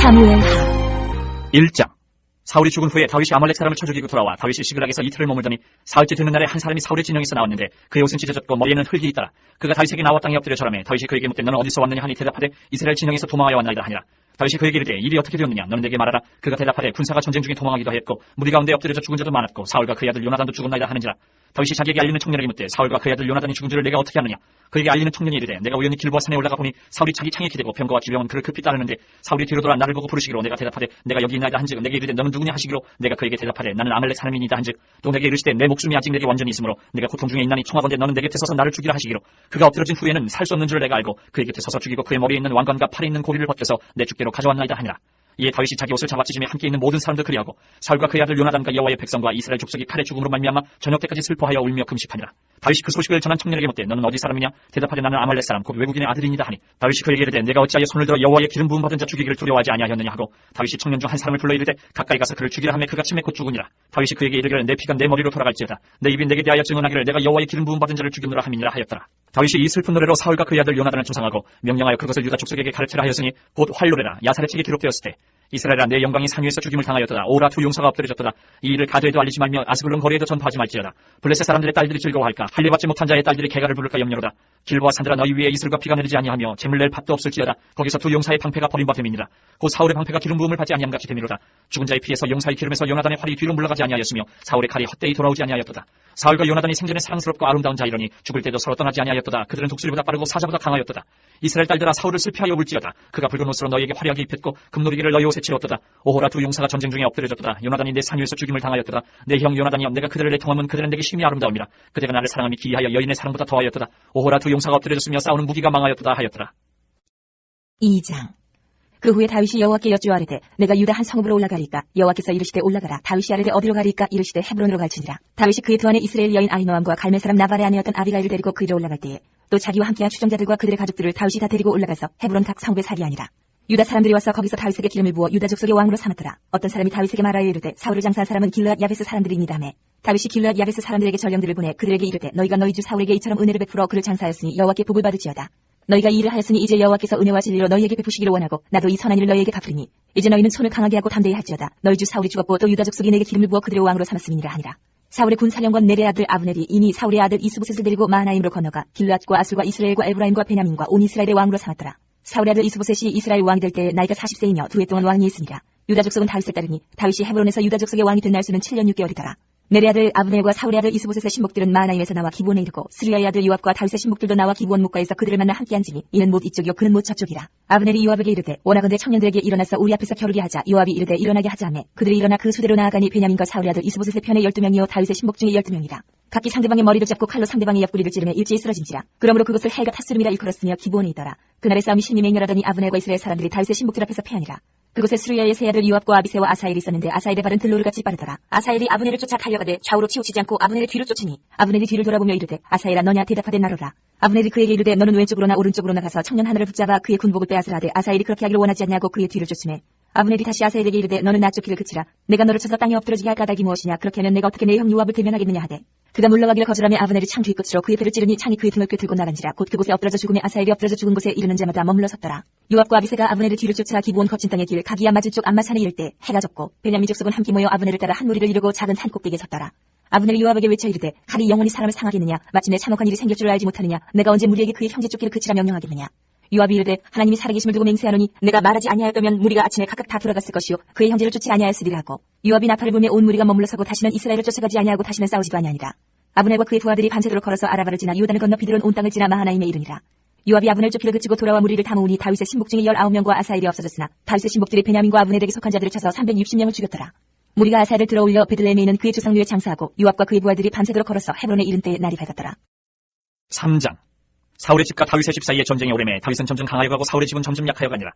사무엘하 1장. 사울이 죽은 후에 다윗이 아말렉 사람을 쳐 죽이고 돌아와 다윗이 시글락에서 이틀을 머물더니 사흘째 되는 날에 한 사람이 사울의 진영에서 나왔는데 그의 옷은 찢어졌고 머리에는 흙이 있더라. 그가 다윗에게 나와 땅에 엎드려 절하매 다윗이 그에게 묻되 너는 어디서 왔느냐 하니 대답하되 이스라엘 진영에서 도망하여 왔나이다 하니라. 다윗이 그에게 이르되 일이 어떻게 되었느냐 너는 내게 말하라. 그가 대답하되 군사가 전쟁 중에 도망하기도 하였고 무리 가운데 엎드려져 죽은 자도 많았고 사울과 그의 아들 요나단도 죽었나이다 하는지라. 다윗이 자기에게 알리는 청년에게 묻되 사울과 그의 아들 요나단이 죽은 줄을 내가 어떻게 아느냐. 그에게 알리는 청년이 이르되 내가 우연히 길보아 산에 올라가 보니 사울이 자기 창에 기대고 병거와 기병은 그를 급히 따르는데 사울이 뒤로 돌아 나를 보고 부르시기로 내가 대답하되 내가 여기 있나이다 한즉 내게 이르되 너는 누구냐 하시기로 내가 그에게 대답하되 나는 아말렉 사람이니이다 한즉 또 내게 이르시되 내 목숨이 아직 내게 완전히 있으므로 내가 고통 중에 있나니 청하건대 너는 내 곁에 서서 나를 죽이라 하시기로 그가 엎드러진 후에는 살 수 없는 줄을 내가 알고 그의 곁에 서서 죽이고 그의 머리에 있는 왕관과 팔에 있는 고리를 벗겨서 내 주께로 가져왔나이다 하니라. 이에 다윗이 자기 옷을 잡아 찢으며 함께 있는 모든 사람들 그리하고 사울과 그의 아들 요나단과 여호와의 백성과 이스라엘 족속이 칼의 죽음으로 말미암아 저녁 때까지 슬퍼하여 울며 금식하니라. 다윗이 그 소식을 전한 청년에게 묻되 너는 어디 사람이냐. 대답하되 나는 아말렉 사람 곧 외국인의 아들이니이다 하니 다윗이 그에게 이르되 내가 어찌하여 손을 들어 여호와의 기름 부음 받은 자 죽이기를 두려워하지 아니하였느냐 하고 다윗이 청년 중 한 사람을 불러 이르되 가까이 가서 그를 죽이라 하매 그가 치매 곧 죽으니라. 다윗이 그에게 이르기를 내 피가 내 머리로 돌아갈지어다 내 입이 내게 대하여 증언하기를 내가 여호와의 기름 부음 받은 자를 죽이느라 함이니라 하였더라. 다윗이 이 슬픈 노래로 사울과 그의 아들 요나단을 조상하고 명령하여 그것을 유다 족속에게 가르치라 하였으니 곧 활노래라. 야살의 책에 기록되었을 때 이스라엘아 내 영광이 산 위에서 죽임을 당하였도다. 오라 두 용사가 엎드려졌도다. 이 일을 가드에도 알리지 말며 아스글론 거리에도 전파하지 말지어다. 블레셋 사람들의 딸들이 즐거워할까. 할례받지 못한 자의 딸들이 개가를 부를까 염려로다. 길보아 산들아 너희 위에 이슬과 피가 내리지 아니하며 재물 낼 밭도 없을지어다. 거기서 두 용사의 방패가 버림받음이니라. 곧 사울의 방패가 기름 부음을 받지 아니함 같이 되미로다. 죽은 자의 피에서 용사의 기름에서 요나단의 활이 뒤로 물러가지 아니하였으며 사울의 칼이 헛되이 돌아오지 아니하였도다. 사울과 요나단이 생전에 사랑스럽고 아름다운 자이러니 죽을 때도 서로 떠나지 아니하였도다. 그들은 독수리보다 빠르고 사자보다 강하였도다. 이스라엘 딸들아 사울을 슬피하여 울지어다. 그가 붉은 옷으로 너희에게 화려하게 입혔고 금노리기를 너희 옷에 채웠도다. 오호라 두 용사가 전쟁 중에 엎드려졌도다. 요나단이 내 산 위에서 죽임을 당하였도다. 내 형 요나단이여 내가 그들을 내통하면 그들은 내게 심히 아름다움이라. 그대가 나를 사랑함이 기이하여 여인의 사랑보다 더하였도다. 오호라 두 용사가 엎드려졌으며 싸우는 무기가 망하였도다 하였더라. 2장. 그 후에 다윗이 여호와께 여쭈어아뢰되 내가 유다 한 성읍으로 올라가리까. 여호와께서 이르시되 올라가라. 다윗이 아뢰되 어디로 가리까. 이르시되 헤브론으로 갈지니라. 다윗이 그의 두 안에 이스라엘 여인 아히노암과 갈멜 사람 나발의 아내였던 아비가일을 데리고 그리로 올라갈 때에 또 자기와 함께한 추종자들과 그들의 가족들을 다윗이 다 데리고 올라가서 헤브론 각 성읍에 살이 아니라. 유다 사람들이 와서 거기서 다윗에게 기름을 부어 유다 족속의 왕으로 삼았더라. 어떤 사람이 다윗에게 말하여 이르되 사울을 장사한 사람은 길르앗 야베스 사람들이니이다 하매 다윗이 길르앗 야베스 사람들에게 전령들을 보내 그들에게 이르되 너희가 너희 주 사울에게 이처럼 은혜를 베풀어 그를 장사하였으니 여호와께 복을 받을지어다. 너희가 이 일을 하였으니 이제 여호와께서 은혜와 진리로 너희에게 베푸시기를 원하고 나도 이 선한 일을 너희에게 갚으리니 이제 너희는 손을 강하게 하고 담대히 할지어다. 너희 주 사울이 죽었고 또 유다 족속이 내게 기름을 부어 그들의 왕으로 삼았음이니라 하니라. 사울의 군사령관 넬의 아들 아브넬이 이미 사울의 아들 이스보셋을 데리고 마하나임으로 건너가 길르앗과 아술과 이스라엘과 에브라임과 베냐민과 온 이스라엘의 왕으로 삼았더라. 사울의 아들 이스보셋이 이스라엘 왕이 될 때 나이가 40세이며 두 해 동안 왕이 있으니라. 유다 족속은 다윗을 따르니 다윗이 헤브론에서 유다 족속의 왕이 된 날수는 7년 6개월이더라. 넬의 아들 아브넬과 사울의 아들 이스보셋의 신복들은 마하나임에서 나와 기브온에 이르고 스루야의 아들 요압과 다윗의 신복들도 나와 기브온 목가에서 그들을 만나 함께 앉으니 이는 못 이쪽이요 그는 못 저쪽이라. 아브넬이 요압에게 이르되 원하건대 청년들에게 일어나서 우리 앞에서 겨루게 하자. 요압이 이르되 일어나게 하자 하매 그들이 일어나 그 수대로 나아가니 베냐민과 사울의 아들 이스보셋의 편에 12명이요 다윗의 신복 중에 12명이라. 각기 상대방의 머리를 잡고 칼로 상대방의 옆구리를 찌르며 일제히 쓰러진지라. 그러므로 그것을 헬가 타스름이라 일컬었으며 기브온에 있더라. 그날의 싸움이 심히 맹렬하더니 아브넬과 이스라엘 사람들이 다윗의 신복들 앞에서 패하니라. 그곳에 스루야의 세 아들 요압과 아비새와 아사엘이 있었는데 아사엘의 발은 들로르같이 빠르더라. 아사엘이 아브넬을 쫓아 달려가되 좌우로 치우치지 않고 아브넬의 뒤를 쫓으니 아브넬이 뒤를 돌아보며 이르되 아사엘아 너냐. 대답하되 나로라. 아브넬이 그에게 이르되 너는 왼쪽으로나 오른쪽으로나 가서 청년 하나를 붙잡아 그의 군복을 빼앗으라 하되 아사엘이 그렇게 하기를 원하지 않냐고 그의 뒤를 쫓으매 아브넬이 다시 아사엘에게 이르되 너는 나 쫓기를 그치라. 내가 너를 쳐서 땅에 엎드러지게 할 까닭이 무엇이냐. 그렇게 하면 내가 어떻게 내 형 요압을 대면하겠느냐 하되 그가 물러가기를 거절하며 아브넬이 창 뒤끝으로 그의 배를 찌르니 창이 그의 등을 꿰들고 나간지라. 곧 그곳에 엎드러져 죽으며 아사엘이 엎드러져 죽은 곳에 이르는 자마다 머물러 섰더라. 요압과 아비새가 아브넬의 뒤를 쫓아 기브온 거친 땅의 길 가기야 맞을 쪽 암마산에 이를 때 해가 졌고 베냐민 족속은 함께 모여 아브넬을 따라 한 무리를 이루고 작은 산 꼭대기에 섰더라. 아브넬이 요압에게 외쳐 이르되 칼이 영원히 사람을 상하겠느냐. 마침내 참혹한 일이 생길 줄 알지 못하느냐. 내가 언제 무리에게 그의 형제 쫓기를 그치라 명령하겠느냐. 요압이 이르되 하나님이 살아계심을 두고 맹세하노니 내가 말하지 아니하였다면 무리가 아침에 각각 다 돌아갔을 것이요 그의 형제를 쫓지 아니하였으리라 하고 요압이 나팔을 불며 온 무리가 머물러서고 다시는 이스라엘을 쫓아가지 아니하고 다시는 싸우지도 아니하니라. 아브넬과 그의 두 아들이 밤새도록 걸어서 아라바를 지나 요단을 건너 비들은 온 땅을 지나 마하나임에 이르니라. 요압이 아브넬 쫓기를 그치고 돌아와 무리를 다 모으니 다윗의 신복 중에 19명과 아사엘이 없어졌으나 다윗의 신복들이 베냐민과 아브넬에게 속한 자들을 쳐서 360명을 죽였더라. 무리가 아사엘을 들어올려 베들레헴에 있는 그의 조상류에 장사하고 요압과 그의 부하들이 밤새도록 걸어서 헤브론에 이른 때에 날이 밝았더라. 3장. 사울의 집과 다윗의 집 사이에 전쟁이 오래매 다윗은 점점 강하여 가고 사울의 집은 점점 약하여 가니라.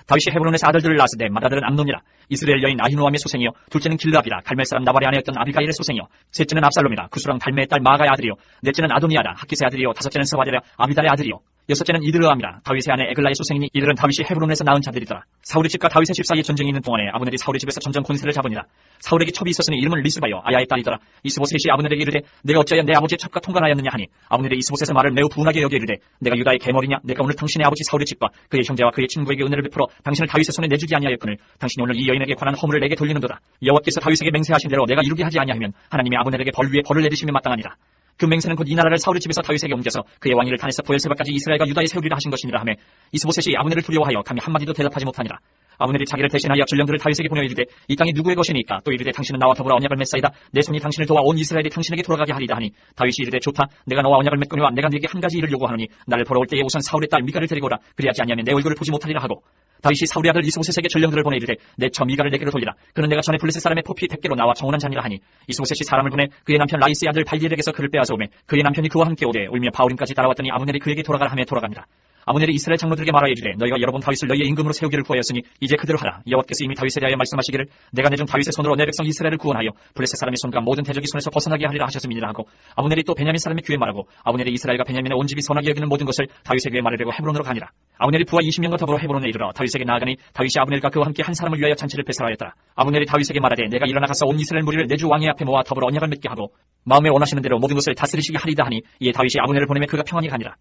다윗이 헤브론에서 아들들을 낳았으되 맏아들은 암논이라. 이스라엘 여인 아히노암의 소생이요 둘째는 길르압이라. 갈멜 사람 나발의 아내였던 아비가일의 소생이요 셋째는 압살롬이라. 구스랑 갈멜의 딸 마아가의 아들이요 넷째는 아도니아라. 학기스의 아들이요 다섯째는 스바디라. 아비달의 아들이요 여섯째는 이드르암이라 다윗의 아내 에글라의 수생이니 이들은 다윗이 헤브론에서 낳은 자들이더라. 사울의 집과 다윗의 집 사이에 전쟁이 있는 동안에 아브넬이 사울의 집에서 점점 권세를 잡으니라. 사울에게 첩이 있었으니 이름은 리스바여 아야의 딸이더라. 이스보셋이 아브넬에게 이르되 내가 어찌하여 내 아버지의 첩과 통관하였느냐 하니 아브넬이 이스보셋의 말을 매우 분하게 여겨 이르되 내가 유다의 계머리냐 내가 오늘 당신의 아버지 사울의 집과 그의 형제와 그의 친구에게 은혜를 베풀어 당신을 다윗의 손에 내주지 아니하였거늘 당신이 오늘 이 여인에게 관한 허물을 내게 돌리는도다. 여호와께서 다윗에게 맹세하신 대로 내가 이루게 하지 아니하면 하나님이 아브넬에게 벌 위에 벌을 내리시며 마땅하니라. 그 맹세는 곧 이 나라를 사울의 집에서 다윗에게 옮겨서 그의 왕위를 탄에서 보엘세바까지 이스라엘과 유다에 세우리라 하신 것이니라 하매 이스보셋이 아브넬을 두려워하여 감히 한마디도 대답하지 못하니라. 아브넬이 자기를 대신하여 전령들을 다윗에게 보내 이르되 이 땅이 누구의 것이니까 또 이르되 당신은 나와 더불어 언약을 맺사이다. 내 손이 당신을 도와 온 이스라엘이 당신에게 돌아가게 하리다 하니 다윗이 이르되 좋다. 내가 너와 언약을 맺거니와 내가 네게 한 가지 일을 요구하노니 나를 보러 올 때에 우선 사울의 딸 미가를 데리고 오라. 그리하지 아니하면 내 얼굴을 보지 못하리라 하고 다윗이 사울의 아들 이스보셋에게 전령들을 보내 이르되 내 처 미가를 내게로 돌리라. 그는 내가 전에 블레셋 사람의 포피 100개로 나와 정원한 자니라 하니 이스보셋이 사람을 보내 그의 남편 라이스의 아들 발디엘에게서 그를 빼앗아 오매 그의 남편이 그와 함께 오되 울며 바울임까지 따라왔더니 아브넬이 그에게 돌아가라 하며 돌아갑니다. 아브넬이 이스라엘 장로들에게 말하여 이르되 너희가 여러 번 다윗을 너희의 임금으로 세우기를 구하였으니 이제 그대로 하라. 여호와께서 이미 다윗에 대하여 말씀하시기를 내가 내준 다윗의 손으로 내 백성 이스라엘을 구원하여 블레셋 사람의 손과 모든 대적의 손에서 벗어나게 하리라 하셨음이니라 하고 아브넬이 또 베냐민 사람의 귀에 말하고 아브넬이 이스라엘과 베냐민의 온 집이 선하게 여기는 모든 것을 다윗의 귀에 말하려고 헤브론으로 가니라. 아브넬이 부하 20명과 더불어 헤브론에 이르러 다윗에게 나아가니 다윗이 아브넬과 그와 함께 한 사람을 위하여 잔치를 배설하였더라. 아브넬이 다윗에게 말하되 내가 일어나 가서 온 이스라엘 무리를 내 주 왕의 앞에 모아 더불어 언약을 맺게 하고 마음에 원하시는 대로 모든 것을 다스리시게 하리다 하니 이에 다윗이 아브넬을 보내매 그가 평안히 가니라.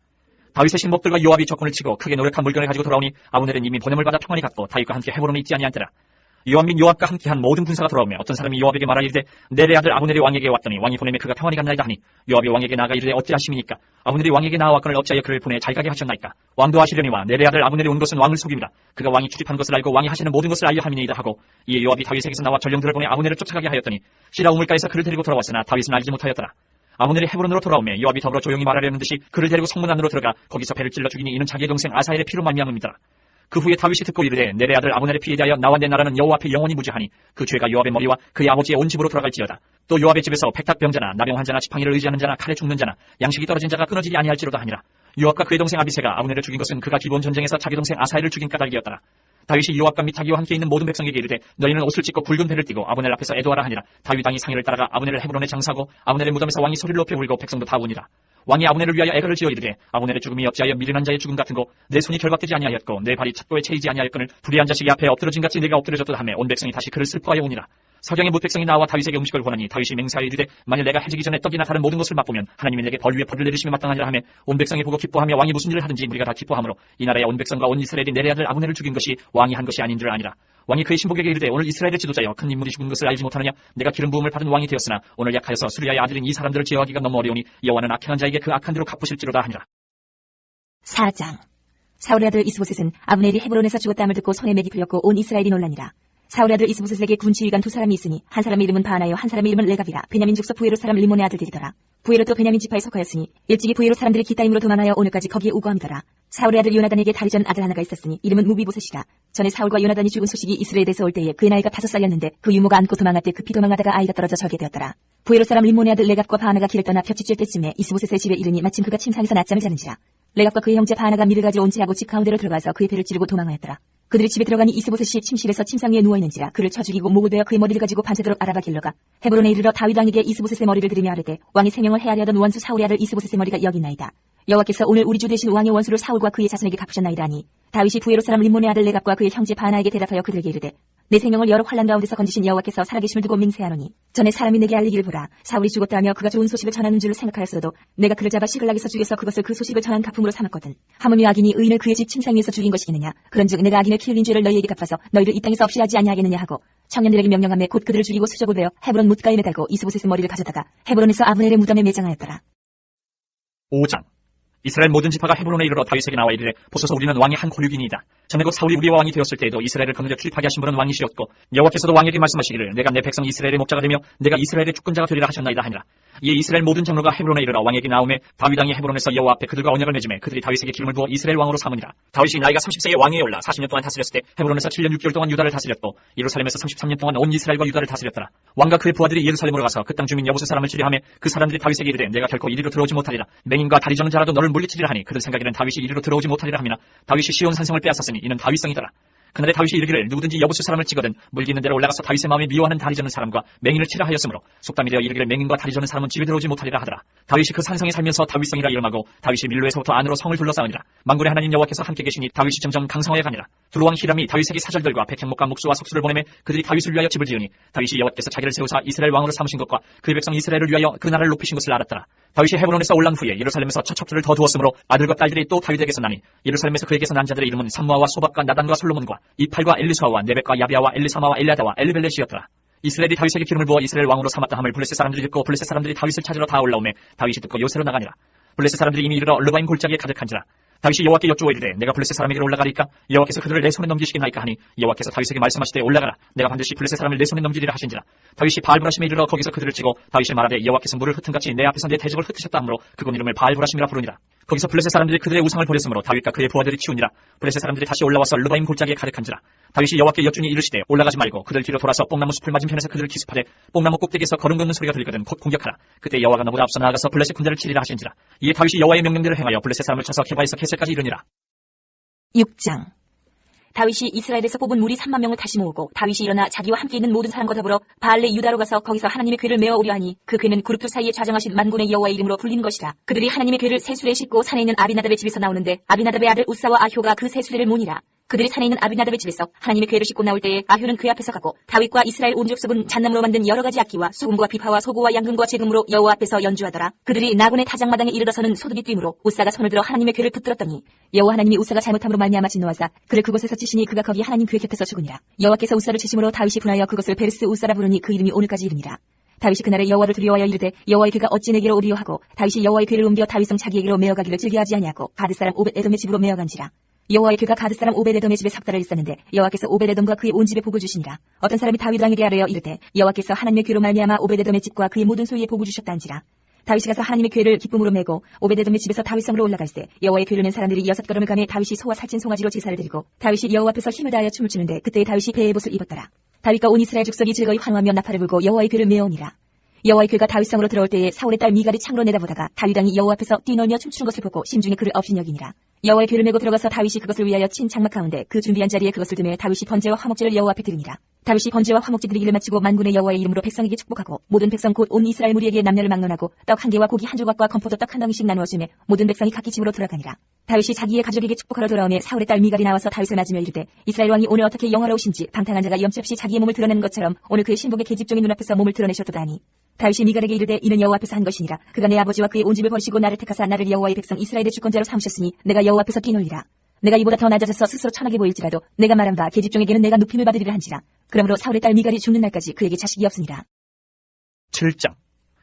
다윗의 신복들과 요압이 적군을 치고 크게 노력한 물건을 가지고 돌아오니 아브넬은 이미 보냄을 받아 평안히 갔고 다윗과 함께 헤브론에 있지 아니한테라. 요압 및 요압과 함께한 모든 군사가 돌아오며 어떤 사람이 요압에게 말하 이르되 내 아들 아브넬이 왕에게 왔더니 왕이 보내매 그가 평안히 갔나이다 하니 요압이 왕에게 나아가 이르되 어찌하심이니까 아브넬이 왕에게 나아왔거늘 어찌하여 그를 보내 잘 가게 하셨나이까. 왕도 아시려니와 내 아들 아브넬이 온 것은 왕을 속임이라. 그가 왕이 출입한 것을 알고 왕이 하시는 모든 것을 알려 함이니이다 하고 이에 요압이 다윗에게서 나와 전령들을 보내 아브넬을 쫓아가게 하였더니 시라 우물가에서 그를 데리고 돌아왔으나 다윗은 알지 못하였더라. 아브넬이 헤브론으로 돌아오매 요압이 더불어 조용히 말하려는 듯이 그를 데리고 성문 안으로 들어가 거기서 배를 찔러 죽이니 이는 자기의 동생 아사엘의 피로 말미암음이더라. 그 후에 다윗이 듣고 이르되 내 아들 아브넬의 피에 대하여 나와 내 나라는 여호와 앞에 영원히 무죄하니 그 죄가 요압의 머리와 그의 아버지의 온 집으로 돌아갈지어다. 또 요압의 집에서 백탁병자나 나병 환자나 지팡이를 의지하는 자나 칼에 죽는 자나 양식이 떨어진 자가 끊어지지 아니할지로다 하니라. 요압과 그의 동생 아비새가 아브넬을 죽인 것은 그가 기브온 전쟁에서 자기 동생 아사엘을 죽인 까닭이었더라. 다윗이 요압과 및 자기와 함께 있는 모든 백성에게 이르되 너희는 옷을 찢고 굵은 배를 띠고 아브넬 앞에서 애도하라 하니라. 다윗 왕이 상의를 따라가 아브넬을 헤브론에 장사하고 아브넬의 무덤에서 왕이 소리를 높여 울고 백성도 다 우니라. 왕이 아브넬을 위하여 애가를 지어 이르되 아브넬의 죽음이 어찌하여 미련한 자의 죽음 같은고 내 손이 결박되지 아니하였고 내 발이 찻도에 채이지 아니하였거늘 불의한 자식이 앞에 엎드러진 같이 내가 엎드려졌다 하며 온 백성이 다시 그를 슬퍼하여 오니라. 석양의 못 백성이 나와 다윗에게 음식을 권하니 다윗이 맹세하여 이르되 만일 내가 해지기 전에 떡이나 다른 모든 것을 맛보면 하나님이 내게 벌 위에 벌을 내리시며 마땅하니라 하며 온 백성이 보고 기뻐하며 왕이 무슨 일을 하든지 우리가 다 기뻐하므로 이 나라의 온 백성과 온 이스라엘이 내 아들 아브넬을 죽인 것이 왕이 한 것이 아닌 줄 아니라. 왕이 그의 신복에게 이르되 오늘 이스라엘의 지도자여 큰 인물이 죽은 것을 알지 못하느냐. 내가 기름 부음을 받은 왕이 되었으나 오늘 약하여서 수리아의 아들인 이 사람들을 제어하기가 너무 어려우니 여호와는 악행한 자에게 그 악한 대로 갚으실지로다 하니라. 4장. 사울의 아들 이스보셋은 아브넬이 헤브론에서 죽었다함을 듣고 손에 맥이 풀렸고 온 이스라엘이 놀라니라. 사울의 아들 이스보셋에게 군 지휘관 두 사람이 있으니 한 사람의 이름은 바나요 한 사람의 이름은 레갑이라. 베냐민 족속 부에로 사람 림몬의 아들들이더라. 부에로도 베냐민 지파에 속하였으니 일찍이 부에로 사람들이 기타임으로 도망하여 오늘까지 거기에 우거함이더라. 사울의 아들 요나단에게 다리전 아들 하나가 있었으니 이름은 무비보셋이라. 전에 사울과 요나단이 죽은 소식이 이스라엘에서 올 때에 그의 나이가 5살이었는데 그 유모가 안고 도망할 때 급히 도망하다가 아이가 떨어져 절게 되었더라. 부에로 사람 림몬의 아들 레갑과 바나가 길을 떠나 볕이 쬐 때쯤에 이스보셋의 집에 이르니 마침 그가 침상에서 낮잠을 자는지라. 레갑과 그의 형제 바나가 밀을 가지고 온 채하고 집 가운데로 들어가서 그의 배를 찌르고 도망하였더라. 그들이 집에 들어가니 이스보셋이 침실에서 침상 위에 누워있는지라. 그를 쳐 죽이고 목을 베어 그의 머리를 가지고 밤새도록 알아봐 길러가 헤브론에 이르러 다윗 왕에게 이스보셋의 머리를 들이며 아뢰되 왕의 생명을 헤아려 하던 원수 사울의 아들 이스보셋의 머리가 여기 있나이다. 여호와께서 오늘 우리 주 되신 왕의 원수를 사울과 그의 자손에게 갚으셨나이다 하니 다윗이 부에로 사람 림몬의 아들 레갑과 그의 형제 바나에게 대답하여 그들에게 이르되 내 생명을 여러 환난 가운데서 건지신 여호와께서 살아계심을 두고 맹세하노니 전에 사람이 내게 알리기를 보라. 사울이 죽었다 하며 그가 좋은 소식을 전하는 줄을 생각하였어도 내가 그를 잡아 시글락에서 죽여서 그것을 그 소식을 전한 가품으로 삼았거든. 하물며 악인이 의인을 그의 집 침상 위에서 죽인 것이겠느냐. 그런즉 내가 악인을 키 흘린 죄를 너희에게 갚아서 너희를 이 땅에서 없이 하지 아니하겠느냐 하고 청년들에게 명령하며 곧 그들을 죽이고 수적을 베어 헤브론 뭇가에 매달고 이스보셋의 머리를 가져다가 헤브론에서 아브넬의 무덤에 매장하였더라. 5장. 이스라엘 모든 지파가 헤브론에 이르러 다윗에게 나와 이르되 보소서 우리는 왕의 한 골육이니이다. 전에 곧 사울이 우리와 왕이 되었을 때에도 이스라엘을 거느려 출입하게 하신 분은 왕이시었고 여호와께서도 왕에게 말씀하시기를 내가 내 백성 이스라엘의 목자가 되며 내가 이스라엘의 주권자가 되리라 하셨나이다 하니라. 이에 이스라엘 모든 장로가 헤브론에 이르러 왕에게 나오매 다윗 왕이 헤브론에서 여호와 앞에 그들과 언약을 맺음에 그들이 다윗에게 기름을 부어 이스라엘 왕으로 삼으니라. 다윗이 나이가 30세에 왕위에 올라 40년 동안 다스렸을 때 헤브론에서 7년 6개월 동안 유다를 다스렸고 예루살렘에서 33년 동안 온 이스라엘과 유다를 다스렸더라. 왕과 그의 부하들이 예루살렘으로 가서 그 땅 주민 여부수 사람을 치리하며 그 사람들이 다윗에게 이르되 내가 결코 이리로 들어오지 못하리라. 맹인과 다리 저는 자라도 너를 물리치리라 하니 그들 생각에는 다윗이 이리로 들어오지 못하리라 하미나 다윗이 시온 산성을 빼앗았으니 이는 다윗성이더라. 그날에 다윗이 이르기를 누구든지 여부수 사람을 찍거든 물기 있는 데로 올라가서 다윗의 마음에 미워하는 다리 저는 사람과 맹인을 치라 하였으므로 속담이 되어 이르기를 맹인과 다리 저는 사람은 집에 들어오지 못하리라 하더라. 다윗이 그 산성에 살면서 다윗성이라 이름하고 다윗이 밀로에서부터 안으로 성을 둘러싸으니라. 만군의 하나님 여호와께서 함께 계시니 다윗이 점점 강성하여 가니라. 두루왕 히람이 다윗에게 사절들과 백향목과 목수와 속수를 보내매 그들이 다윗을 위하여 집을 지으니 다윗이 여호와께서 자기를 세우사 이스라엘 왕으로 삼으신 것과 그의 백성 이스라엘을 위하여 그 나라를 높이신 것을 알았더라. 다윗이 헤브론에서 올라온 후에 예루살렘에서 처첩들을 더 두었으므로 아들과 딸들이 또 다윗에게서 나니 예루살렘에서 그에게서 난 자들의 이름은 삼무아와 소박과 나단과 솔로몬과 이팔과 엘리수아와 네벡과 야비아와 엘리사마와 엘리아다와 엘리벨렛이었더라. 이스라엘이 다윗에게 기름을 부어 이스라엘 왕으로 삼았다 함을 블레셋 사람들이 듣고 블레셋 사람들이 다윗을 찾으러 다 올라오매 다윗이 듣고 요새로 나가니라. 블레셋 사람들이 이미 이르러 르바임 골짜기에 가득한지라. 다윗이 여호와께 여쭈어 이르되 내가 블레셋 사람에게로 올라가리까 여호와께서 그들을 내 손에 넘기시겠나이까 하니 여호와께서 다윗에게 말씀하시되 올라가라 내가 반드시 블레셋 사람을 내 손에 넘기리라 하신지라. 다윗이 바알브라심에 이르러 거기서 그들을 치고 다윗이 말하되 여호와께서 물을 흩은같이 내 앞에서 내 대적을 흩으셨다 하므로 그곳 이름을 바알브라심이라 부르니라. 거기서 블레셋 사람들이 그들의 우상을 버렸으므로 다윗과 그의 부하들이 치우니라. 블레셋 사람들이 다시 올라와서 르바임 골짜기에 가득한지라. 다윗이 여호와께 여쭈니 이르시되 올라가지 말고 그들 뒤로 돌아서 뽕나무 숲을 맞은편에서 그들을 기습하되 뽕나무 꼭대기에서 걸음 걷는 소리가 들리거든 곧 공격하라. 그때 여호와가 너보다 앞서 나아가서 블레셋 군대를 치리라 하신지라. 이에 다윗이 여호와의 명령대로 행하여 블레셋 사람을 쳐서 게바에서 게셀까지 이르니라. 6장. 다윗이 이스라엘에서 뽑은 무리 3만 명을 다시 모으고 다윗이 일어나 자기와 함께 있는 모든 사람과 더불어 바알레 유다로 가서 거기서 하나님의 궤를 메어 오려 하니 그 궤는 그룹들 사이에 좌정하신 만군의 여호와의 이름으로 불리는 것이라. 그들이 하나님의 궤를 세수레에 싣고 산에 있는 아비나답의 집에서 나오는데 아비나답의 아들 우사와 아효가 그 세수레를 모니라. 그들이 산에 있는 아비나답의 집에서 하나님의 궤를 싣고 나올 때에 아효는 궤 앞에서 가고 다윗과 이스라엘 온 족속은 잣나무로 만든 여러 가지 악기와 수금과 비파와 소고와 양금과 재금으로 여호와 앞에서 연주하더라. 그들이 나곤의 타작마당에 이르러서는 소득이 뛰므로 우사가 손을 들어 하나님의 궤를 붙들었더니 여호와 하나님이 우사가 잘못함으로 말미암아 진노하사 그를 그곳에서 치시니 그가 거기 하나님 궤 곁에서 죽으니라. 여호와께서 우사를 치심으로 다윗이 분하여 그것을 베르스 우사라 부르니 그 이름이 오늘까지 이르니라. 다윗이 그날에 여호와를 두려워하여 이르되 여호와의 궤가 어찌 내게로 오리요 하고 다윗이 여호와의 궤를 옮겨 다윗성 자기에게로 메어가기를 즐겨하지 아니하고 가드 사람 오벳에돔의 집으로 메어간지라. 여호와의 궤가 가드 사람 오벳에돔의 집에 삭달을 있었는데 여호와께서 오벳에돔과 그의 온 집에 복을 주시니라. 어떤 사람이 다윗 왕에게 아뢰어 이르되 여호와께서 하나님의 궤로 말미암아 오벳에돔의 집과 그의 모든 소유에 복을 주셨다는지라. 다윗이 가서 하나님의 궤를 기쁨으로 메고 오벳에돔의 집에서 다윗성으로 올라갈새 여호와의 궤를 낸 사람들이 6걸음을 가매 다윗이 소와 살찐 송아지로 제사를 드리고 다윗이 여호와 앞에서 힘을 다하여 춤을 추는데 그때에 다윗이 배의 옷을 입었더라. 다윗과 온 이스라엘 족속이 즐거이 환호하며 나팔을 불고 여호와의 궤를 메어오니라. 여호와의 궤가 다윗성으로 들어올 때에 사울의 딸 미갈이 창으로 내다보다가 다윗 왕이 여호와 앞에서 뛰놀며 춤추는 것을 보고 심중에 그를 없인 여기니라. 여호와의 궤를 메고 들어가서 다윗이 그것을 위하여 친 장막 가운데 그 준비한 자리에 그것을 두매 다윗이 번제와 화목제를 여호와 앞에 드리니라. 다윗이 번제와 화목제 드리기를 마치고 만군의 여호와의 이름으로 백성에게 축복하고 모든 백성 곧 온 이스라엘 무리에게 남녀를 막론하고 떡 한 개와 고기 한 조각과 건포도 떡 한 덩이씩 나누어 주매 모든 백성이 각기 집으로 돌아가니라. 다윗이 자기의 가족에게 축복하러 돌아오매 사울의 딸 미갈이 나와서 다윗을 맞으며 이르되 이스라엘 왕이 오늘 어떻게 영화로우신지 방탕한 자가 염치 없이 자기의 몸을 드러내는 것처럼 오늘 그의 신복의 계집종의 눈앞에서 몸을 드러내셨도다 하니 다윗이 미갈에게 이르되 이는 여호와 앞에서 한 것이니라. 그가 내 아버지와 그의 온 집을 버리시고 나를 택하사 나를 여호와의 백성 이스라엘의 주권자로 삼으셨으니 내가 여호와 앞에서 뛰놀리라. 내가 이보다 더 낮아져서 스스로 천하게 보일지라도 내가 말한 바 계집종에게는 내가 높임을 받으리라 한지라. 그러므로 사울의 딸 미갈이 죽는 날까지 그에게 자식이 없으니라. 7장.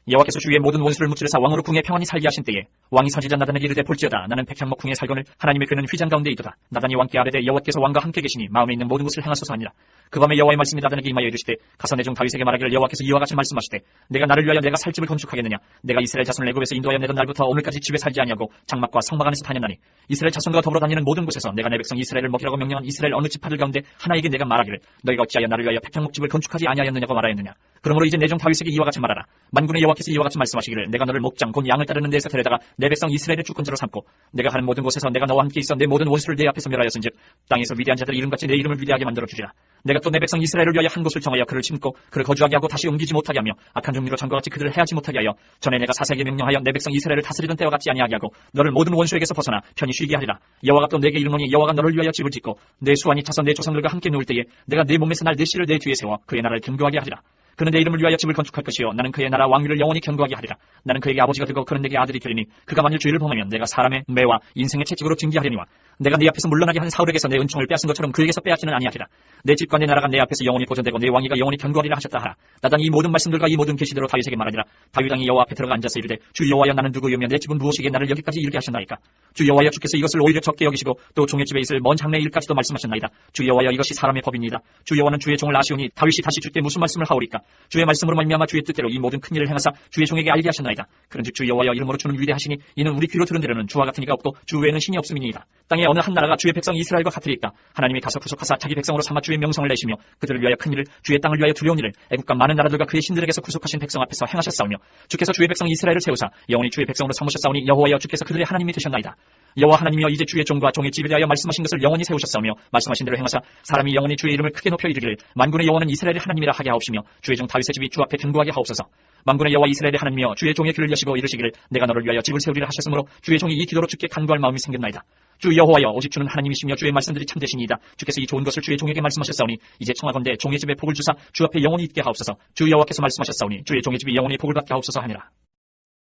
여호와께서 주위의 모든 원수를 무찌르사 왕으로 궁에 평안히 살게 하신 때에 왕이 선지자 나단에게 이르되 볼지어다 나는 백향목 궁에 살거늘 하나님의 궤는 휘장 가운데 있도다. 나단이 왕께 아뢰되 여호와께서 왕과 함께 계시니 마음에 있는 모든 것을 행하소서 하니라. 그 밤에 여호와의 말씀이 나단에게 임하여 이르시되 가서 내 종 다윗에게 말하기를 여호와께서 이와 같이 말씀하시되 내가 나를 위하여 내가 살 집을 건축하겠느냐. 내가 이스라엘 자손을 애굽에서 인도하여 내던 날부터 오늘까지 집에 살지 아니하고 장막과 성막 안에서 다녔나니 이스라엘 자손과 더불어 다니는 모든 곳에서 내가 내 백성 이스라엘을 먹이라고 명령한 이스라엘 어느 지파들 가운데 하나에게 내가 말하기를 너희가 어찌하여 나를 위하여 백향목 집을 건축하지 아니하였느냐고 말하였느냐. 그러므로 이제 내 종 다윗에게 이와 같이 말하라. 만군의 여호와께서 이와 같이 말씀하시기를 내가 너를 목장 곧 양을 따르는 데에서 데려다가 내 백성 이스라엘의 주권자로 삼고 내가 하는 모든 곳에서 내가 너와 함께 있어 내 모든 원수를 내 앞에서 멸하였은즉 땅에서 위대한 자들의 이름같이 내 이름을 위대하게 만들어 주리라. 내가 또 내 백성 이스라엘을 위하여 한 곳을 정하여 그를 심고 그를 거주하게 하고 다시 옮기지 못하게 하며 악한 종류로 전과 같이 그들을 해하지 못하게 하여 전에 내가 사사에게 명령하여 내 백성 이스라엘을 다스리던 때와 같지 아니하게 하고 너를 모든 원수에게서 벗어나 편히 쉬게 하리라. 여호와가 또 내게 이르노니 여호와가 너를 위하여 집을 짓고 내 수완이 차서 내 조상들과 함께 누울 때에 내가 내 몸에서 날 내 씨를 내 뒤에 세워 그의 나라를 견고하게 하리라. 그는 내 이름을 위하여 집을 건축할 것이요 나는 그의 나라 왕위를 영원히 견고하게 하리라. 나는 그에게 아버지가 되고 그는 내게 아들이 되리니 그가 만일 죄를 범하면 내가 사람의 매와 인생의 채찍으로 징계하려니와 내가 네 앞에서 물러나게 한 사울에게서 내 은총을 빼앗은 것처럼 그에게서 빼앗지는 아니하리라. 내 집과 내 나라가 내 앞에서 영원히 보존되고 내 왕위가 영원히 견고하리라 하셨다 하라. 나단이 이 모든 말씀들과 이 모든 계시대로 다윗에게 말하니라. 다윗 왕이 여호와 앞에 들어가 앉아서 이르되 주 여호와여 나는 누구이며 내 집은 무엇이기에 나를 여기까지 이르게 하셨나이까. 주 여호와여 주께서 이것을 오히려 적게 여기시고 또 종의 집에 있을 먼 장래의 일까지도 말씀하셨나이다. 주 여호와여 이것이 사람의 법입니다. 주 여호와는 주의 종을 아시오니 다윗이 다시 주께 무슨 말씀을 하오리까. 주의 말씀으로 말미암아 주의 뜻대로 이 모든 큰 일을 행하사 주의 종에게 알게 하셨나이다. 그런즉 주 여호와여 이름으로 주는 위대하시니 이는 우리 귀로 들은 대로는 주와 같은 이가 없고 주 외에는 신이 없음이니이다. 땅에 어느 한 나라가 주의 백성 이스라엘과 같으리이까. 하나님이 가서 구속하사 자기 백성으로 삼아 주의 명성을 내시며 그들을 위하여 큰 일을 주의 땅을 위하여 두려운 일을 애국과 많은 나라들과 그의 신들에게서 구속하신 백성 앞에서 행하셨사오며 주께서 주의 백성 이스라엘을 세우사 영원히 주의 백성으로 삼으셨사오니 여호와여 주께서 그들의 하나님이 되셨나이다. 여호와 하나님이여 이제 주의 종과 종의 집에 대하여 말씀하신 것을 영원히 세우셨사오며 말씀하신 대로 행하사 사람이 영원히 주의 이름을 크게 높여 이르기를 만군의 여호와는 이스라엘의 하나님이라 하게 하옵시며 주의 종 다윗의 집이 주 앞에 견고하게 하옵소서. 만군의 여호와 이스라엘의 하나님이여 주의 종의 귀를 여시고 이르시기를 내가 너를 위하여 집을 세우리라 하셨으므로 주의 종이 이 기도로 주께 간구할 마음이 생겼나이다. 주 여호와여 오직 주는 하나님이시며 주의 말씀들이 참되시니이다. 주께서 이 좋은 것을 주의 종에게 말씀하셨사오니 이제 청하건대 종의 집에 복을 주사 주 앞에 영원히 있게 하옵소서. 주 여호와께서 말씀하셨사오니 주의 종의 집이 영원히 복을 받게 하옵소서 하니라.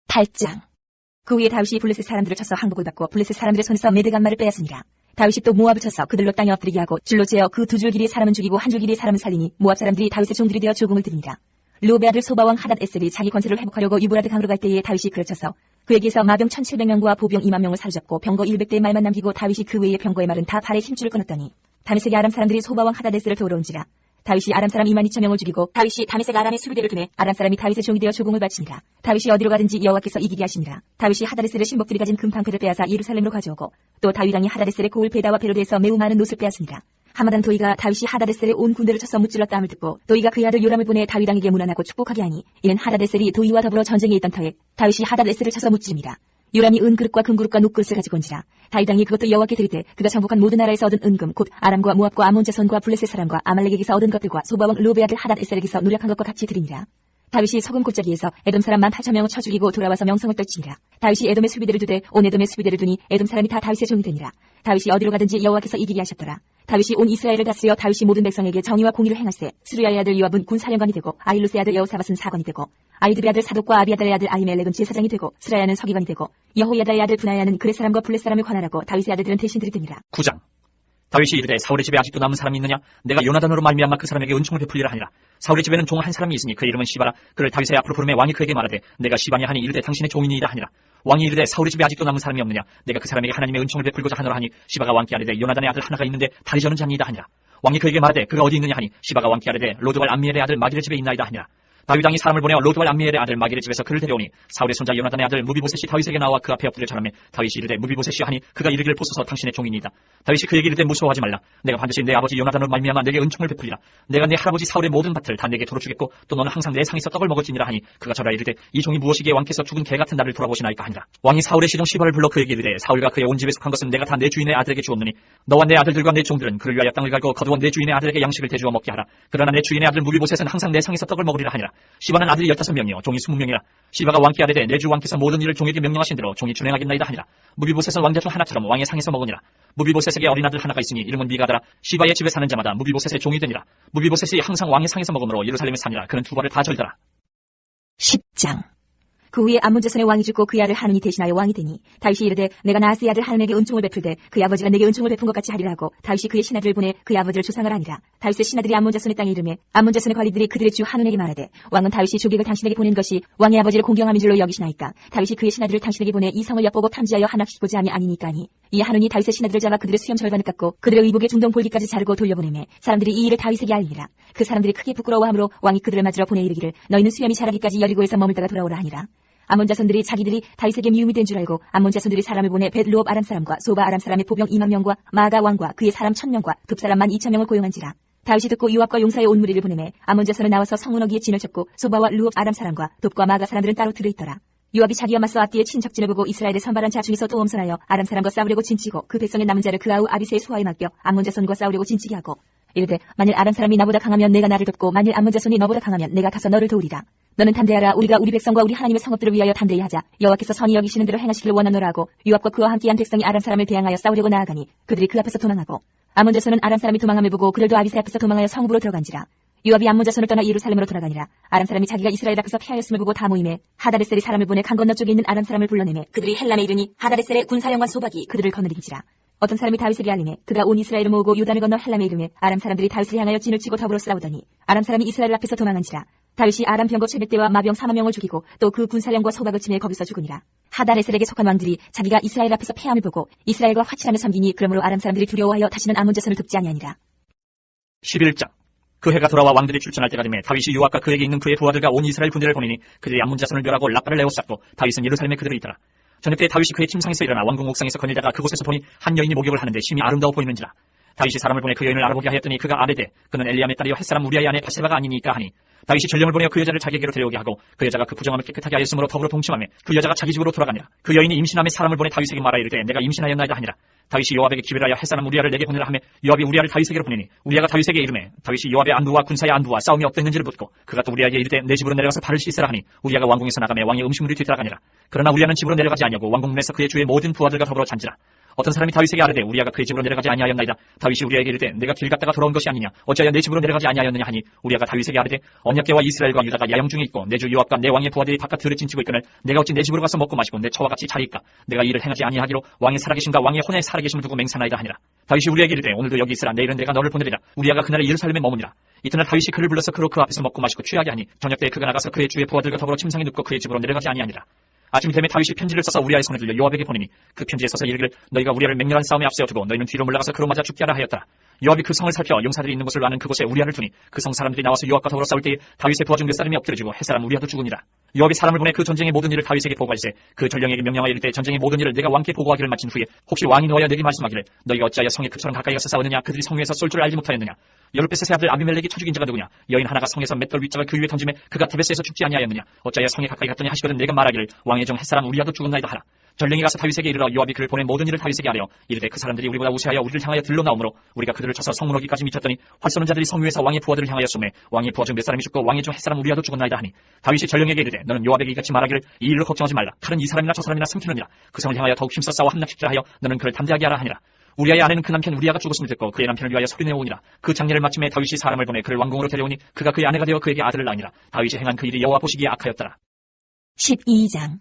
8장. 그 후에 다윗이 블레셋 사람들을 쳐서 항복을 받고 블레셋 사람들의 손에서 메대간말을 빼앗으니라. 다윗이 또 모압을 쳐서 그들로 땅에 엎드리게 하고 줄로 재어 그 두 줄 길이의 사람은 죽이고 한 줄 길이의 사람은 살리니 모압 사람들이 다윗의 종들이 되어 조공을 드리니라. 르홉의 아들 소바왕 하닷 에셀이 자기 권세를 회복하려고 유브라드 강으로 갈 때에 다윗이 그를 쳐서 그에게서 마병 1700명과 보병 2만 명을 사로잡고 병거 100대의 말만 남기고 다윗이 그 외의 병거의 말은 다 발에 힘줄을 끊었더니 다메섹의 아람 사람들이 소바왕 하닷 에셀을 도우러온지라. 다윗이 아람 사람 2만 2천 명을 죽이고 다윗이 다메섹 아람의 수비대를 두매 아람 사람이 다윗의 종이 되어 조공을 바치니라. 다윗이 어디로 가든지 여호와께서 이기게 하시니라. 다윗이 하다레셀의 신복들이 가진 금방패를 빼앗아 예루살렘으로 가져오고 또 다윗 왕이 하다레셀의 고을 베다와 베로 대에서 매우 많은 옷을 빼앗으니라. 하마단 도이가 다윗이 하다레셀의 온 군대를 쳐서 무찔렀다함을 듣고 도이가 그의 아들 요람을 보내 다윗 왕에게 문안하고 축복하게 하니 이는 하다레셀이 도이와 더불어 전쟁에 있던 터에 다윗이 하다레셀을 쳐서 무찌릅니다. 요람이 은그릇과 금그릇과 녹그릇을 가지고 온지라. 다윗 왕이 그것도 여호와께 드리되 그가 정복한 모든 나라에서 얻은 은금 곧 아람과 모압과 아몬 자손과 블레셋 사람과 아말렉에게서 얻은 것들과 소바왕 르홉의 아들 하닷 에셀에게서 노력한 것과 같이 드리니라. 다윗이 소금 골짜기에서 에돔 사람 18,000명을 쳐 죽이고 돌아와서 명성을 떨치니라. 다윗이 에돔의 수비대를 두되 온 에돔의 수비대를 두니 에돔 사람이 다 다윗의 종이 되니라. 다윗이 어디로 가든지 여호와께서 이기게 하셨더라. 다윗이 온 이스라엘을 다스려 다윗이 모든 백성에게 정의와 공의를 행할세. 스루야의 아들 요압은 군사령관이 되고 아힐루스의 아들 여호사밧은 사관이 되고 아이드의 아들 사독과 아비아달의 아들 아히멜렉은 제사장이 되고 스라야는 서기관이 되고 여호야다의 아들 분하야는 그렛 사람과 블렛 사람을 관할하고 다윗의 아들들은 대신들이 되니라. 9장. 다윗이 이르되 사울의 집에 아직도 남은 사람이 있느냐? 내가 요나단으로 말미암아 그 사람에게 은총을 베풀리라 하니라. 사울의 집에는 종 한 사람이 있으니 그 이름은 시바라. 그를 다윗의 앞으로 부르매 왕이 그에게 말하되 내가 시바냐 하니 이르되 당신의 종이니이다 하니라. 왕이 이르되 사울의 집에 아직도 남은 사람이 없느냐? 내가 그 사람에게 하나님의 은총을 베풀고자 하노라 하니 시바가 왕께 아뢰되 요나단의 아들 하나가 있는데 다리 저는 자니이다 하니라. 왕이 그에게 말하되 그가 어디 있느냐 하니 시바가 왕께 아뢰되 로드발 암미엘의 아들 마길의 집에 있나이다 하니라. 다윗 왕이 사람을 보내어 로드발 암미엘의 아들 마길의 집에서 그를 데려오니 사울의 손자 요나단의 아들 무비보셋이 다윗에게 나와 그 앞에 엎드려 절하며 다윗이 이르되 무비보셋이 하니 그가 이르기를 보소서 당신의 종이니이다. 다윗이 그에게 이르되 무서워하지 말라. 내가 반드시 내 아버지 요나단으로 말미암아 내게 은총을 베풀리라. 내가 내 할아버지 사울의 모든 밭을 다 내게 도로 주겠고 또 너는 항상 내 상에서 떡을 먹을지니라 하니 그가 절하 이르되 이 종이 무엇이기에 왕께서 죽은 개 같은 나를 돌아보시나이까 하니라. 왕이 사울의 시종 시바를 불러 그에게 이르되 사울과 그의 온 집에 속한 것은 내가 다 내 주인의 아들에게 주었느니 너와 내 아들들과 내 종들은 그를 위하여 땅을 갈고 거두어 내 주인의 아들에게 양식을 대주어 먹게 하라. 그러나 내 주인의 아들 무비보셋은 항상 내 상에서 떡을 먹으리라 하니라. 시바는 아들이 15명이요 종이 20명이라. 시바가 왕께 아뢰되 내 주 왕께서 모든 일을 종에게 명령하신 대로 종이 준행하겠나이다 하니라. 무비보셋은 왕자 중 하나처럼 왕의 상에서 먹으니라. 무비보셋에게 어린 아들 하나가 있으니 이름은 미가더라. 시바의 집에 사는 자마다 무비보셋의 종이 되니라. 무비보셋이 항상 왕의 상에서 먹으므로 예루살렘에 사니라. 그는 두 벌을 다 절더라. 10장. 그 후에 암몬 자손의 왕이 죽고 그의 아들 하눈이 대신하여 왕이 되니 다윗이 이르되 내가 나하스의 아들 하눈에게 은총을 베풀되 그의 아버지가 내게 은총을 베푼 것 같이 하리라 하고 다윗이 그의 신하들을 보내 그의 아버지를 조상을 하니라. 다윗의 신하들이 암몬 자손의 땅에 이르매 암몬 자손의 관리들이 그들의 주 하눈에게 말하되 왕은 다윗이 조객을 당신에게 보낸 것이 왕의 아버지를 공경함인 줄로 여기시나이까. 다윗이 그의 신하들을 당신에게 보내 이 성을 엿보고 탐지하여 하납시키고자 함이 아니니까 하니 이 하눈이 다윗의 신하들을 잡아 그들의 수염 절반을 깎고 그들의 의복의 중동 볼기까지 자르고 돌려보내매 사람들이 이 일을 다윗에게 알리니라. 그 사람들이 크게 부끄러워하므로 왕이 그들을 맞으러 보내 이르기를 너희는 수염이 자라기까지 여리고에서 머물다가 돌아오라 하니라. 암몬 자손들이 자기들이 다윗에게 미움이 된 줄 알고 암몬 자손들이 사람을 보내 벳르홉 아람 사람과 소바 아람 사람의 보병 2만 명과 마가 왕과 그의 사람 1000명과 둡사람 12,000명을 고용한지라. 다윗이 듣고 요압과 용사의 온 무리를 보내매 암몬 자손은 나와서 성문어기에 진을 쳤고 소바와 르홉 아람 사람과 둡과 마가 사람들은 따로 들어있더라. 요압이 자기와 맞서 앞뒤에 친척진을 보고 이스라엘의 선발한 자 중에서 또 엄선하여 아람 사람과 싸우려고 진치고 그 백성의 남은 자를 그 아우 아비새의 소아에 맡겨 암몬 자손과 싸우려고 진치게 하고 이르되 만일 아람 사람이 나보다 강하면 내가 나를 돕고 만일 암몬 자손이 너보다 강하면 내가 가서 너를 도우리라. 너는 담대하라. 우리가 우리 백성과 우리 하나님의 성읍들을 위하여 담대히 하자. 여호와께서 선히 여기시는 대로 행하시기를 원하노라 하고 요압과 그와 함께한 백성이 아람 사람을 대항하여 싸우려고 나아가니 그들이 그 앞에서 도망하고 암몬 자손은 아람 사람이 도망함을 보고 그들도 아비새 앞에서 도망하여 성읍으로 들어간지라. 요압이 암몬 자손을 떠나 예루살렘으로 돌아가니라. 아람 사람이 자기가 이스라엘 앞에서 패하였음을 보고 다 모임에 하다레셀이 사람을 보내 강 건너 쪽에 있는 아람 사람을 불러내매 그들이 헬람에 이르니 하다레셀의 군사령관 소박이 그들을 거느리기지라. 어떤 사람이 다윗에게 알리매 그가 온 이스라엘을 모으고 요단을 건너 헬람에 이르매 아람 사람들이 다윗을 향하여 진을 치고 더불어 싸우더니 아람 사람이 이스라엘 앞에서 도망한지라. 다윗이 아람 병거 700대와 마병 4만 명을 죽이고 또 그 군사령과 소박을 치매 거기서 죽으니라. 하다레셀에게 속한 왕들이 자기가 이스라엘 앞에서 패함을 보고 이스라엘과 화친하며 섬기니 그러므로 아람 사람들이 두려워하여 다시는 암몬 자손을 돕지 아니하니라. 11장. 그 해가 돌아와 왕들이 출전할 때가 되매 다윗이 요압과 그에게 있는 그의 부하들과 온 이스라엘 군대를 보내니 그들이 암몬 자손을 멸하고 라빠를 에워쌌고 다윗은 예루살렘에 그들을 있더라. 저녁 때 다윗이 그의 침상에서 일어나 왕궁 옥상에서 거닐다가 그곳에서 보니 한 여인이 목욕을 하는데 심히 아름다워 보이는지라. 다윗이 사람을 보내 그 여인을 알아보게 하였더니 그가 아뢰되 그는 엘리암의 딸이요 햇사람 우리아의 아내 바세바가 아니니까 하니 다윗이 전령을 보내어 그 여자를 자기에게로 데려오게 하고 그 여자가 그 부정함을 깨끗하게 하였으므로 더불어 동침하며 그 여자가 자기 집으로 돌아가니라. 그 여인이 임신함에 사람을 보내 다윗에게 말하 이르되 내가 임신하였나이다 하니라. 다윗이 요압에게 기별하여 햇사람 우리아를 내게 보내라 하며 요압이 우리아를 다윗에게로 보내니 우리아가 다윗에게 이르매 다윗이 요압의 안부와 군사의 안부와 싸움이 어땠는지를 묻고 그가 또 우리아에게 이르되 내 집으로 내려가서 발을 씻으라 하니 우리아가 왕궁에서 나가매 왕의 음식물이 뒤따라가니라. 그러나 우리아는 집으로 내려가지 아니하고 왕궁 문에서 그의 주의 모든 부하들과 더불어 잔지라. 어떤 사람이 다윗에게 아뢰되 우리아가 그의 집으로 내려가지 아니하였나이다. 다윗이 우리아에게 이르되 내가 길 갔다가 돌아온 것이 아니냐 어찌하여 내 집으로 내려가지 아니하였느냐 하니 우리아가 다윗에게 아뢰되 언약궤와 이스라엘과 유다가 야영 중에 있고 내 주 요압과 내 왕의 부하들이 바깥 들을 진치고 있거늘 내가 어찌 내 집으로 가서 먹고 마시고 내 처와 같이 자리일까. 내가 이를 행하지 아니하기로 왕의 살아계심과 왕의 혼의 살아계심을 두고 맹세하나이다 하니라. 다윗이 우리에게 이르되 오늘도 여기 있으라 내일은 내가 너를 보내리라. 우리아가 그날에 예루살렘에 머무니라. 이튿날 다윗이 그를 불러서 그로 그 앞에서 먹고 마시고 취하게 하니 저녁 때 그가 나가서 그의 주의 부하들과 더불어 침상에 눕고 그의 집으로 내려가지 아니하니라. 아침이 되매 다윗이 편지를 써서 우리아의 손에 들려 요압에게 보내니 그 편지에 써서 이르기를 너희가 우리아를 맹렬한 싸움에 앞세워 두고 너희는 뒤로 물러가서 그로 맞아 죽게 하라 하였다. 요압이 그 성을 살펴 용사들이 있는 곳을 아는 그곳에 우리아를 두니 그 성 사람들이 나와서 요압과 더불어 싸울 때에 다윗의 부하 중 몇 사람이 엎드려지고 햇사람 우리아도 죽으니라. 요압이 사람을 보내 그 전쟁의 모든 일을 다윗에게 보고하시되 그 전령에게 명령하여 이르되 전쟁의 모든 일을 내가 왕께 보고하기를 마친 후에 혹시 왕이 너와 내게 말씀하기를 너희가 어찌하여 성에 그처럼 가까이 가서 싸우느냐 그들이 성 위에서 쏠 줄 알지 못하였느냐. 여룻베셋의 아들 아비멜렉이 쳐 죽인 자가 누구냐. 여인 하나가 성에서 맷돌 윗짝을 그 위에 던짐에 그가 데베스에서 죽지 아니하였느냐. 어찌하여 성에 가까이 갔더니 하시거든 내가 말하기를 왕의 정 햇사람 우리아도 죽었나이다 하라. 전령이 가서 다윗에게 이르러 요압이 그를 보낸 모든 일을 다윗에게 아뢰어 이르되 그 사람들이 우리보다 우세하여 우리를 향하여 들러 나오므로 우리가 그들을 쳐서 성문호기까지 미쳤더니 활 쏘는 자들이 성 위에서 왕의 부하들을 향하였으매 왕의 부하 중 몇 사람이 죽고 왕의 종 햇사람 우리아도 죽었나이다 하니 다윗이 전령에게 이르되 너는 요압에게 이같이 말하기를 이 일로 걱정하지 말라. 칼은 이 사람이나 저 사람이나 삼키느니라. 그 성을 향하여 더욱 힘써 싸워 함락시키라 하여 너는 그를 담대하게 하라 하니라. 우리아의 아내는 그 남편 우리아가 죽었음을 듣고 그의 남편을 위하여 소리내오니라. 그 장례를 마침에 다윗이 사람을 보내 그를 왕궁으로 데려오니 그가 그의 아내가 되어 그에게 아들을 낳으니라. 다윗이 행한 그 일이 여호와 보시기에 악하였더라. 12장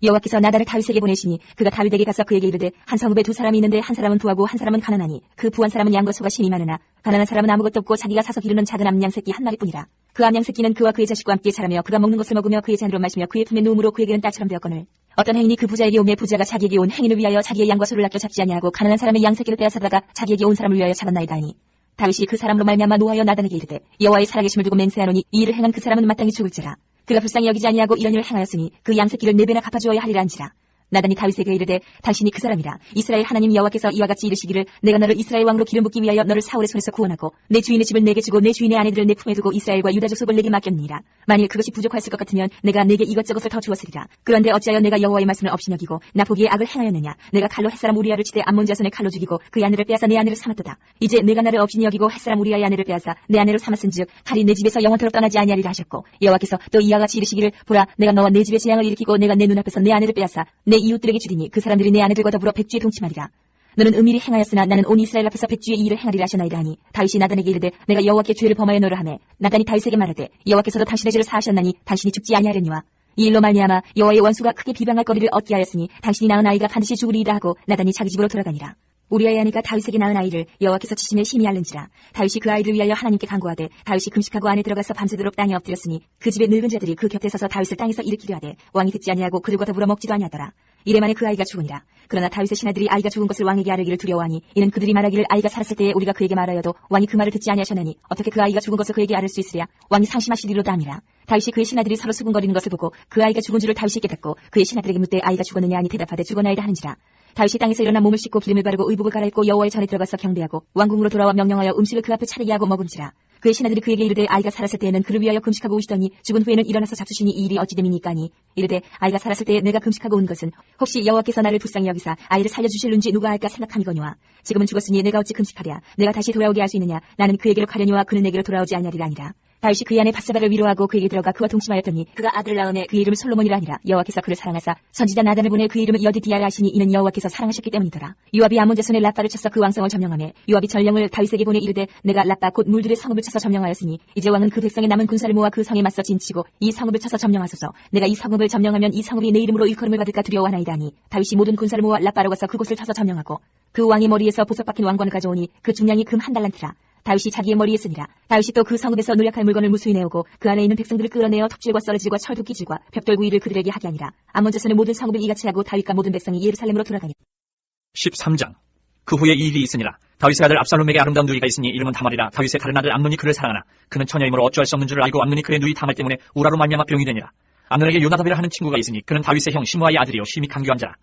여호와께서 나단을 다윗에게 보내시니 그가 다윗에게 가서 그에게 이르되 한 성읍에 두 사람이 있는데 한 사람은 부하고 한 사람은 가난하니 그 부한 사람은 양과 소가 심히 많으나 가난한 사람은 아무것도 없고 자기가 사서 기르는 작은 암양 새끼 한 마리뿐이라. 그 암양 새끼는 그와 그의 자식과 함께 자라며 그가 먹는 것을 먹으며 그의 잔으로 마시며 그의 품에 누움으로 그에게는 딸처럼 되었거늘 어떤 행인이 그 부자에게 오매 부자가 자기에게 온 행인을 위하여 자기의 양과 소를 아껴 잡지 아니하고 가난한 사람의 양 새끼를 빼앗아다가 자기에게 온 사람을 위하여 잡았나이다 하니 다윗이 그 사람으로 말미암아 노하여 나단에게 이르되 여호와의 살아계심을 두고 맹세하노니 이 일을 행한 그 사람은 마땅히 죽을지라. 그가 불쌍히 여기지 아니하고 이런 일을 행하였으니 그 양 새끼를 4배나 갚아주어야 하리라 한지라. 나단이 다윗에게 이르되 당신이 그 사람이라. 이스라엘 하나님 여호와께서 이와 같이 이르시기를 내가 너를 이스라엘 왕으로 기름 붓기 위하여 너를 사울의 손에서 구원하고 내 주인의 집을 내게 주고 내 주인의 아내들을 내 품에 두고 이스라엘과 유다 족속을 내게 맡겼느니라. 만일 그것이 부족하였을 것 같으면 내가 내게 이것저것을 더 주었으리라. 그런데 어찌하여 내가 여호와의 말씀을 없이 여기고 나 보기에 악을 행하였느냐. 내가 칼로 햇사람 우리아를 치되 암몬 자손의 칼로 죽이고 그의 아내를 빼앗아 내 아내를 삼았도다. 이제 내가 나를 없이 여기고 햇사람 우리아의 아내를 빼앗아 내 아내로 삼았은즉 칼이 내 집에서 영원토록 떠나지 아니하리라 하셨고 여호와께서 또 이와 같이 이르시기를 보라 내가 너와 내 집에 재앙을 일으키고 내가 내 눈앞에서 내 아내를 빼앗아 내 이웃들에게 주리니 그 사람들이 내 아내들과 더불어 백주에 동침하리라. 너는 은밀히 행하였으나 나는 온 이스라엘 앞에서 백주의 이 일을 행하리라 하셨나이다 하니 다윗이 나단에게 이르되 내가 여호와께 죄를 범하여 너를 하매 나단이 다윗에게 말하되 여호와께서도 당신의 죄를 사하셨나니 당신이 죽지 아니하려니와 이 일로 말미암아 여호와의 원수가 크게 비방할 거리를 얻게 하였으니 당신이 낳은 아이가 반드시 죽으리이다 하고 나단이 자기 집으로 돌아가니라. 우리아의 아내가 다윗에게 낳은 아이를 여호와께서 치심에 심히 앓는지라. 다윗이 그 아이를 위하여 하나님께 간구하되 다윗이 금식하고 안에 들어가서 밤새도록 땅에 엎드렸으니 그 집의 늙은 자들이 그 곁에 서서 다윗을 땅에서 일으키려 하되 왕이 듣지 아니하고 그들과 더불어 먹지도 아니하더라. 이래만에 그 아이가 죽으니라. 그러나 다윗의 신하들이 아이가 죽은 것을 왕에게 아뢰기를 두려워하니 이는 그들이 말하기를 아이가 살았을 때에 우리가 그에게 말하여도 왕이 그 말을 듣지 아니하셨나니 어떻게 그 아이가 죽은 것을 그에게 아뢰 수 있으랴. 왕이 상심하시리로다 함이라. 다윗이 그의 신하들이 서로 수군거리는 것을 보고 그 아이가 죽은 줄을 다윗이 깨닫고 그의 신하들에게 묻되 아이가 죽었느냐 하니 대답하되 죽었나이다 하는지라. 다윗이 땅에서 일어나 몸을 씻고 기름을 바르고 의복을 갈아입고 여호와의 전에 들어가서 경배하고 왕궁으로 돌아와 명령하여 음식을 그 앞에 차리게 하고 먹음지라. 그의 신하들이 그에게 이르되 아이가 살았을 때에는 그를 위하여 금식하고 오시더니 죽은 후에는 일어나서 잡수시니 이 일이 어찌 됨이니까 하니 이르되 아이가 살았을 때에 내가 금식하고 온 것은 혹시 여호와께서 나를 불쌍히 여기사 아이를 살려주실는지 누가 알까 생각함이거니와 지금은 죽었으니 내가 어찌 금식하랴. 내가 다시 돌아오게 할 수 있느냐. 나는 그에게로 가려니와 그는 내게로 돌아오지 아니하리라 아니라. 다윗이 그의 아내 바세바를 위로하고 그에게 들어가 그와 동침하였더니 그가 아들을 낳으매 그의 이름을 솔로몬이라 하니라. 여호와께서 그를 사랑하사 선지자 나단을 보내 그의 이름을 여디디아라 하시니 이는 여호와께서 사랑하셨기 때문이더라. 요압이 암몬 자손의 라빠를 쳐서 그 왕성을 점령하매 요압이 전령을 다윗에게 보내 이르되 내가 라빠 곧 물들의 성읍을 쳐서 점령하였으니 이제 왕은 그 백성의 남은 군사를 모아 그 성에 맞서 진치고 이 성읍을 쳐서 점령하소서. 내가 이 성읍을 점령하면 이 성읍이 내 이름으로 일컬음을 받을까 두려워하나이다 하니 다윗이 모든 군사를 모아 라빠로 가서 그곳을 쳐서 점령하고 그 왕의 머리에서 보석 박힌 왕관을 가져오니 그 중량이 금 1달란트라. 다윗이 자기의 머리에 쓰니라. 다윗이 또 그 성읍에서 노력할 물건을 무수히 내오고 그 안에 있는 백성들을 끌어내어 톱질과 썰어질과 철도끼질과 벽돌구 일을 그들에게 하게 하니라. 암몬 자손의 모든 성읍을 이같이 하고 다윗과 모든 백성이 예루살렘으로 돌아가니 13장 그 후에 이 일이 있으니라. 다윗의 아들 압살롬에게 아름다운 누이가 있으니 이름은 다말이라. 다윗의 다른 아들 암논이 그를 사랑하나 그는 처녀이므로 어찌할 수 없는 줄 알고 암논이 그의 누이 다말 때문에 우라로 말미암아 병이 되니라. 암논에게 요나답이라 하는 친구가 있으니 그는 다윗의 형 시므아의 아들이요 심히 강교한 자라.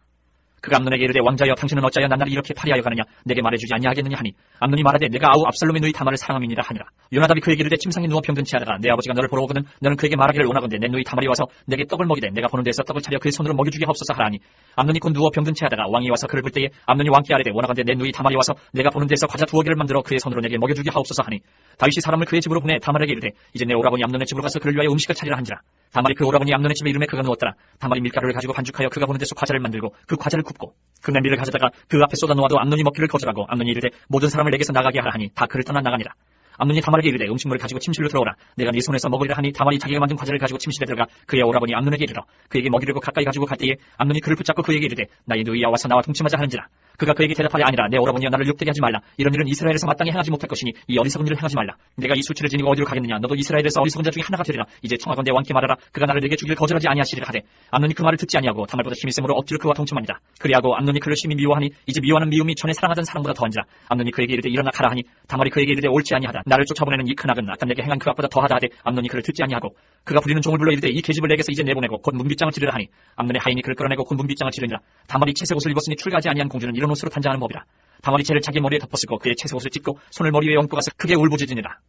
그가 암논에게 이르되 왕자여 당신은 어찌하여 나를 이렇게 파리하여 가느냐 내게 말해주지 아니하겠느냐 하니 암논이 말하되 내가 아우 압살롬의 누이 다말을 사랑함이니라 하니라. 요나답이 그에게 이르되 침상에 누워 병든 체하다가 내 아버지가 너를 보러 오거든 너는 그에게 말하기를 원하건대 내 누이 다말이 와서 내게 떡을 먹이되 내가 보는 데서 떡을 차려 그의 손으로 먹여주게 하옵소서 하라니. 암논이 곧 누워 병든 체하다가 왕이 와서 그를 볼 때에 암논이 왕께 아뢰되 원하건대 내 누이 다말이 와서 내가 보는 데서 과자 2개를 만들어 그의 손으로 내게 먹여주게 하옵소서 하니. 다윗이 사람을 그의 집으로 보내 다말에게 이르되 이제 내 오라버니 암논의 집으로 가서 그를 위하여 음식을 차리라 한지라. 다말이 그 오라버니 암논의 집에 이름에 그가 누웠더라. 다말이 밀가루를 가지고 반죽하여 그가 보는 데서 과자를 만들고 그 과자를 굽고 그 냄비를 가져다가 그 앞에 쏟아 놓아도 암논이 먹기를 거절하고 암논이 이르되 모든 사람을 내게서 나가게 하라 하니 다 그를 떠나 나가니라. 암논이 다말에게 이르되 음식물을 가지고 침실로 들어오라 내가 네 손에서 먹으리라 하니. 다말이 자기가 만든 과자를 가지고 침실에 들어가 그의 오라버니 암논에게 이르러 그에게 먹이려고 가까이 가지고 갈 때에 암논이 그를 붙잡고 그에게 이르되 나의 누이야 와서 나와 동침하자 하는지라. 그가 그에게 대답하되 아니라 내 오라버니여 나를 욕되게 하지 말라. 이런 일은 이스라엘에서 마땅히 행하지 못할 것이니 이 어리석은 일을 행하지 말라. 내가 이 수치를 지니고 어디로 가겠느냐. 너도 이스라엘에서 어리석은 자 중에 하나가 되리라. 이제 청하건대 왕께 말하라. 그가 나를 내게 주기를 거절하지 아니하시리라 하되 암논이 그 말을 듣지 아니하고 다말보다 힘이 세므로 엎드려 그와 동침하니라. 그리하고 암논이 그를 심히 미워하니 이제 미워하는 미움이 전에 사랑하던 사랑보다 더한지라. 암논이 그에게 이르되 일어나 가라 하니 다말이 그에게 이르되 옳지 아니하다. 나를 쫓아보내는 이 큰 악은 아까 내게 행한 그 악보다 더하다 하되 암논이 그를 듣지 아니하고 그가 부리는 종을 불러 이르되 이 계집을 내게서 이제 내보내고 곧 문빗장을 지르라 하니. 암논의 하인이 그를 끌어내고 곧 문빗장을 지르니라. 다말이 채색 옷을 입었으니 출가하지 아니한 공주는 이런 옷으로 단장하는 법이라. 다말이 채를 자기 머리에 덮었고 그의 채색 옷을 찢고 손을 머리 위에 얹고 가서 크게 울부짖으니라.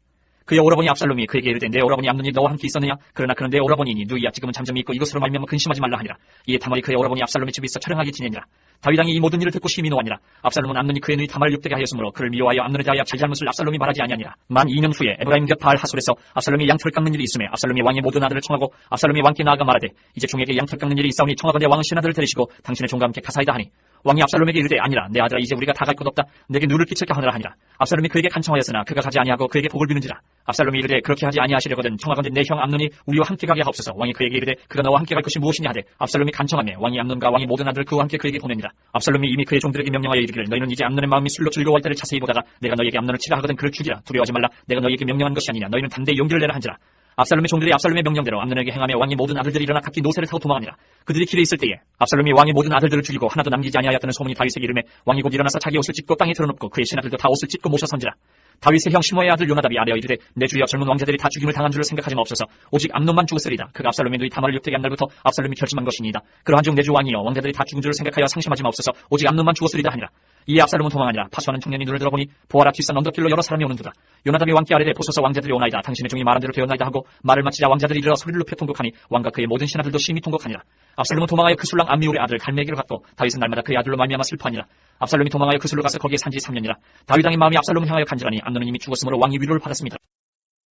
그의 오라버니 압살롬이 그에게 이르되 내 오라버니 암논이 너와 함께 있었느냐. 그러나 그는 내 오라버니니 누이야 지금은 잠잠히 있고 이것으로 말미암아 근심하지 말라 하니라. 이에 다말이 그의 오라버니 압살롬의 집에 있어 촬영하게 지내니라. 다윗 왕이 이 모든 일을 듣고 심히 노하니라. 압살롬은 암논이 그의 누이 다말을 욕되게 하였으므로 그를 미워하여 암논에 대하여 잘잘못을 압살롬이 말하지 아니하니라. 만 2년 후에 에브라임 곁 바알 하솔에서 압살롬이 양털 깎는 일이 있음에 압살롬이 왕의 모든 아들을 청하고 압살롬이 왕께 나아가 말하되 이제 종에게 양털 깎는 일이 있사오니 청하건대 왕은 신하들을 데리시고 당신의 종과 함께 가사이다 하니. 왕이 압살롬에게 이르되 아니라 내 아들아 이제 우리가 다 갈 곳 없다. 내게 누를 끼칠까 하느라 하니라. 압살롬이 그에게 간청하였으나 그가 가지 아니하고 그에게 복을 비는지라. 압살롬이 이르되 그렇게 하지 아니하시려거든 청하건대 내 형 암논이 우리와 함께 가게 하옵소서. 왕이 그에게 이르되 그가 너와 함께 갈 것이 무엇이냐 하되 압살롬이 간청하며 왕이 암논과 왕의 모든 아들을 그와 함께 그에게 보내니라. 압살롬이 이미 그의 종들에게 명령하여 이르기를 너희는 이제 암논의 마음이 술로 즐거워할 때를 자세히 보다가 내가 너희에게 암논을 치라 하거든 그를 죽이라. 두려워하지 말라. 내가 너희에게 명령한 것이 아니냐. 너희는 담대히 용기를 내라 한지라. 압살롬의 종들이 압살롬의 명령대로 암논에게 행하며 왕의 모든 아들들이 일어나 각기 노새를 타고 도망하니라. 그들이 길에 있을 때에 압살롬이 왕의 모든 아들들을 죽이고 하나도 남기지 아니하였다는 소문이 다윗에게 이르매 왕이 곧 일어나서 자기 옷을 찢고 땅에 드러눕고 그의 신하들도 다 옷을 찢고 모셔 선지라. 다윗의 형 시므아의 아들 요나답이 아뢰어 이르되 내 주여 젊은 왕자들이 다 죽임을 당한 줄을 생각하지 마옵소서. 오직 암논만 죽었으리이다. 그가 압살롬의 누이 다말을 욕되게 한 날부터 압살롬이 결심한 것이니이다. 그러한 중 내 주 왕이여 왕자들이 다 죽은 줄을 생각하여 상심하지 마옵소서. 오직 암논만 죽었으리이다 하니라. 이에 압살롬은 도망하니라. 파수하는 청년이 눈을 들어보니 보아라 뒷산 언덕길로 여러 사람이 오는도다. 요나답이 왕께 아뢰되 보소서 왕자들이 오나이다. 당신의 종이 말한 대로 되었나이다 하고 말을 마치자 왕자들이 일어나 소리를 높여 통곡하니 왕과 그의 모든 신하들도 심히 통곡하니라. 압살롬은 도망하여 그 술랑 암미울의 아들 갈매기를 갖고 다윗은 날마다 그의 아들로 말미암아 슬퍼하니라. 압살롬이 도망하여 그 술로 가서 거기에 산지 3년이라. 다윗 왕의 마음이 압살롬을 향하여 간절하니 암논은 이미 죽었으므로 왕이 위로를 받았습니다.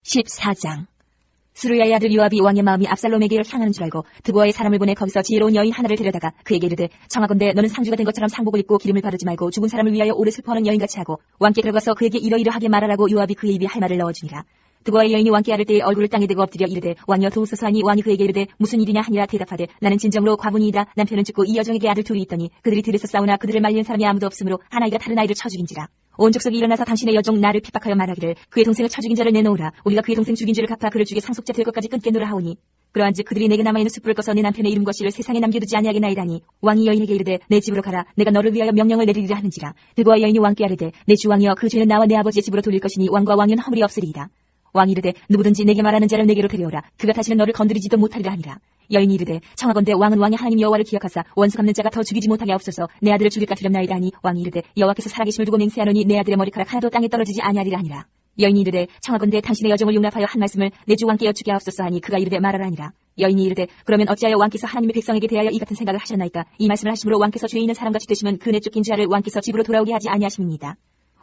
14장. 스루야의 아들 요압이 왕의 마음이 압살롬에게를 향하는 줄 알고 드보아의 사람을 보내 거기서 지혜로운 여인 하나를 데려다가 그에게 이르되 청하건대 너는 상주가 된 것처럼 상복을 입고 기름을 바르지 말고 죽은 사람을 위하여 오래 슬퍼하는 여인같이 하고 왕께 들어가서 그에게 이러이러하게 말하라고 요압이 그의 입에 할 말을 넣어주니라. 드보아의 여인이 왕께 아를 때에 얼굴을 땅에 대고 엎드려 이르되 왕이여 도우소서 하니 왕이 그에게 이르되 무슨 일이냐 하니라. 대답하되 나는 진정으로 과부니이다. 남편은 죽고 이 여종에게 아들 둘이 있더니 그들이 들에서 싸우나 그들을 말리는 사람이 아무도 없으므로 한 아이가 다른 아이를 쳐 죽인지라. 온 족속이 일어나서 당신의 여종 나를 핍박하여 말하기를 그의 동생을 쳐 죽인 자를 내놓으라. 우리가 그의 동생 죽인 죄를 갚아 그를 죽여 상속자 될 것까지 끊겠노라 하오니 그러한즉 그들이 내게 남아있는 숯불을 꺼서 내 남편의 이름과 씨를 세상에 남겨두지 아니하겠나이다니. 왕이 여인에게 이르되 내 집으로 가라. 내가 너를 위하여 명령을 내리리라 하는지라. 드보아 여인이 왕께 아뢰되 내 주 왕이여 그 죄는 나와 내 아버지의 집으로 돌릴 것이니 왕과 왕은 허물이 없으리이다. 왕이 이르되 누구든지 내게 말하는 자를 내게로 데려오라. 그가 다시는 너를 건드리지도 못하리라 하니라. 여인이 이르되 청하건대 왕은 왕의 하나님 여호와를 기억하사 원수 갚는 자가 더 죽이지 못하게 하옵소서. 내 아들을 죽일까 두렵나이다 하니 왕이 이르되 여호와께서 살아계심을 두고 맹세하노니 내 아들의 머리카락 하나도 땅에 떨어지지 아니하리라 하니라. 여인이 이르되 청하건대 당신의 여종을 용납하여 한 말씀을 내 주 왕께 여쭈게 하옵소서 하니 그가 이르되 말하라 하니라. 여인이 이르되 그러면 어찌하여 왕께서 하나님의 백성에게 대하여 이 같은 생각을 하셨나이까. 이 말씀을 하심으로 왕께서 죄 있는 사람같이 되시면 그네 쫓긴 자를 왕께서 집으로 돌아오게 하지 아니하심이니이다.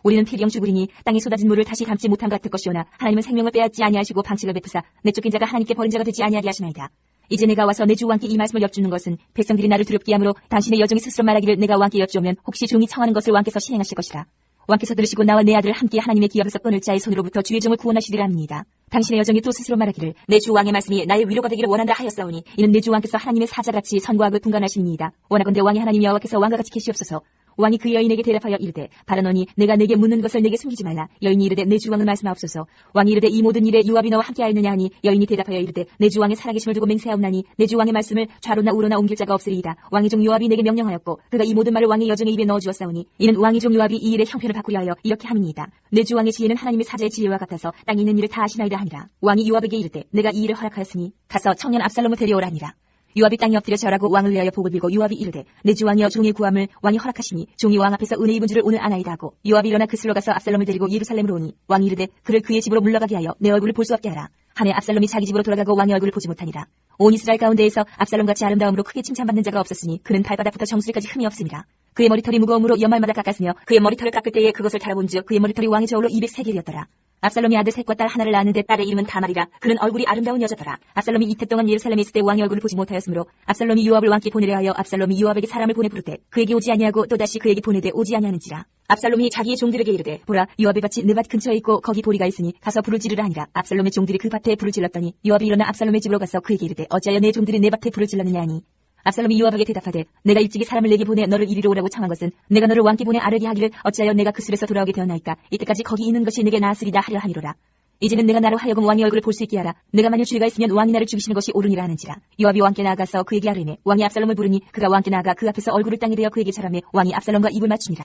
우리는 필경 죽으리니 땅에 쏟아진 물을 다시 담지 못한 것 같을 것이오나 하나님은 생명을 빼앗지 아니하시고 방식을 베푸사 내 쫓긴 자가 하나님께 버린 자가 되지 아니하게 하시나이다. 이제 내가 와서 내 주 왕께 이 말씀을 여쭙는 것은 백성들이 나를 두렵게 하므로 당신의 여종이 스스로 말하기를 내가 왕께 여쭈오면 혹시 종이 청하는 것을 왕께서 시행하실 것이라. 왕께서 들으시고 나와 내 아들을 함께 하나님의 기업에서 끊을 자의 손으로부터 주의 종을 구원하시리라 합니다. 당신의 여종이 또 스스로 말하기를 내 주 왕의 말씀이 나의 위로가 되기를 원한다 하였사오니 이는 내 주 왕께서 하나님의 사자같이 선과 악을 분간하시니이다. 원하건대 왕의 하나님 여호와께서 왕과 같이 계시옵소서. 왕이 그 여인에게 대답하여 이르되 바라노니 내가 내게 묻는 것을 내게 숨기지 말라. 여인이 이르되 내 주왕은 말씀하옵소서. 왕이 이르되 이 모든 일에 요압이 너와 함께하였느냐 하니 여인이 대답하여 이르되 내 주왕의 살아계심을 두고 맹세하옵나니 내 주왕의 말씀을 좌로나 우로나 옮길 자가 없으리이다. 왕의 종 요압이 내게 명령하였고 그가 이 모든 말을 왕의 여정의 입에 넣어주었사오니 이는 왕의 종 요압이 이 일의 형편을 바꾸려 하여 이렇게 함이니이다. 내 주왕의 지혜는 하나님의 사자의 지혜와 같아서 땅에 있는 일을 다 아시나이다 하니라. 왕이 요압에게 이르되 내가 이 일을 허락하였으니 가서 청년 압살롬을 데려오라니라. 요압이 땅에 엎드려 절하고 왕을 위하여 복을 빌고 요압이 이르되 내 주왕이여 종의 구함을 왕이 허락하시니 종이 왕 앞에서 은혜 입은 줄을 오늘 아나이다 하고 요압이 일어나 그슬로 가서 압살롬을 데리고 예루살렘으로 오니 왕이 이르되 그를 그의 집으로 물러가게 하여 내 얼굴을 볼 수 없게 하라. 하매 압살롬이 자기 집으로 돌아가고 왕의 얼굴을 보지 못하니라. 온 이스라엘 가운데에서 압살롬같이 아름다움으로 크게 칭찬받는 자가 없었으니 그는 발바닥부터 정수리까지 흠이 없습니다. 그의 머리털이 무거움으로 연말마다 깎았으며 그의 머리털을 깎을 때에 그것을 달아본즉 그의 머리털이 왕의 저울로 200세겔이었더라. 압살롬이 아들 셋과 딸 하나를 낳았는데 딸의 이름은 다말이라. 그는 얼굴이 아름다운 여자더라. 압살롬이 이태 동안 예루살렘에 있을 때 왕의 얼굴을 보지 못하였으므로 압살롬이 요압을 왕께 보내려 하여 압살롬이 요압에게 사람을 보내 부르되 그에게 오지 아니하고 또다시 그에게 보내되 오지 아니하는지라. 압살롬이 자기의 종들에게 이르되 보라 요압의 밭이 내 밭 근처에 있고 거기 보리가 있으니 가서 불을 지르라 하니라. 압살롬의 종들이 그 밭에 불을 질렀더니 요압이 일어나 압살롬의 집으로 가서 그에게 이르되 어찌하여 내 종들이 내 밭에 불을 질렀느냐 하니 압살롬이 요압에게 대답하되 내가 일찍이 사람을 내게 보내 너를 이리로 오라고 청한 것은 내가 너를 왕께 보내 아뢰게 하기를 어찌하여 내가 그 숲에서 돌아오게 되었나이까 이때까지 거기 있는 것이 내게 나았으리다 하려 하니로라. 이제는 내가 나로 하여금 왕의 얼굴을 볼 수 있게 하라. 내가 만일 죄가 있으면 왕이 나를 죽이시는 것이 옳으니라 하는지라. 요압이 왕께 나아가서 그에게 아뢰매 왕이 압살롬을 부르니 그가 왕께 나아가 그 앞에서 얼굴을 땅에 대어 그에게 절하매 왕이 압살롬과 입을 맞추니라.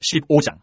15장.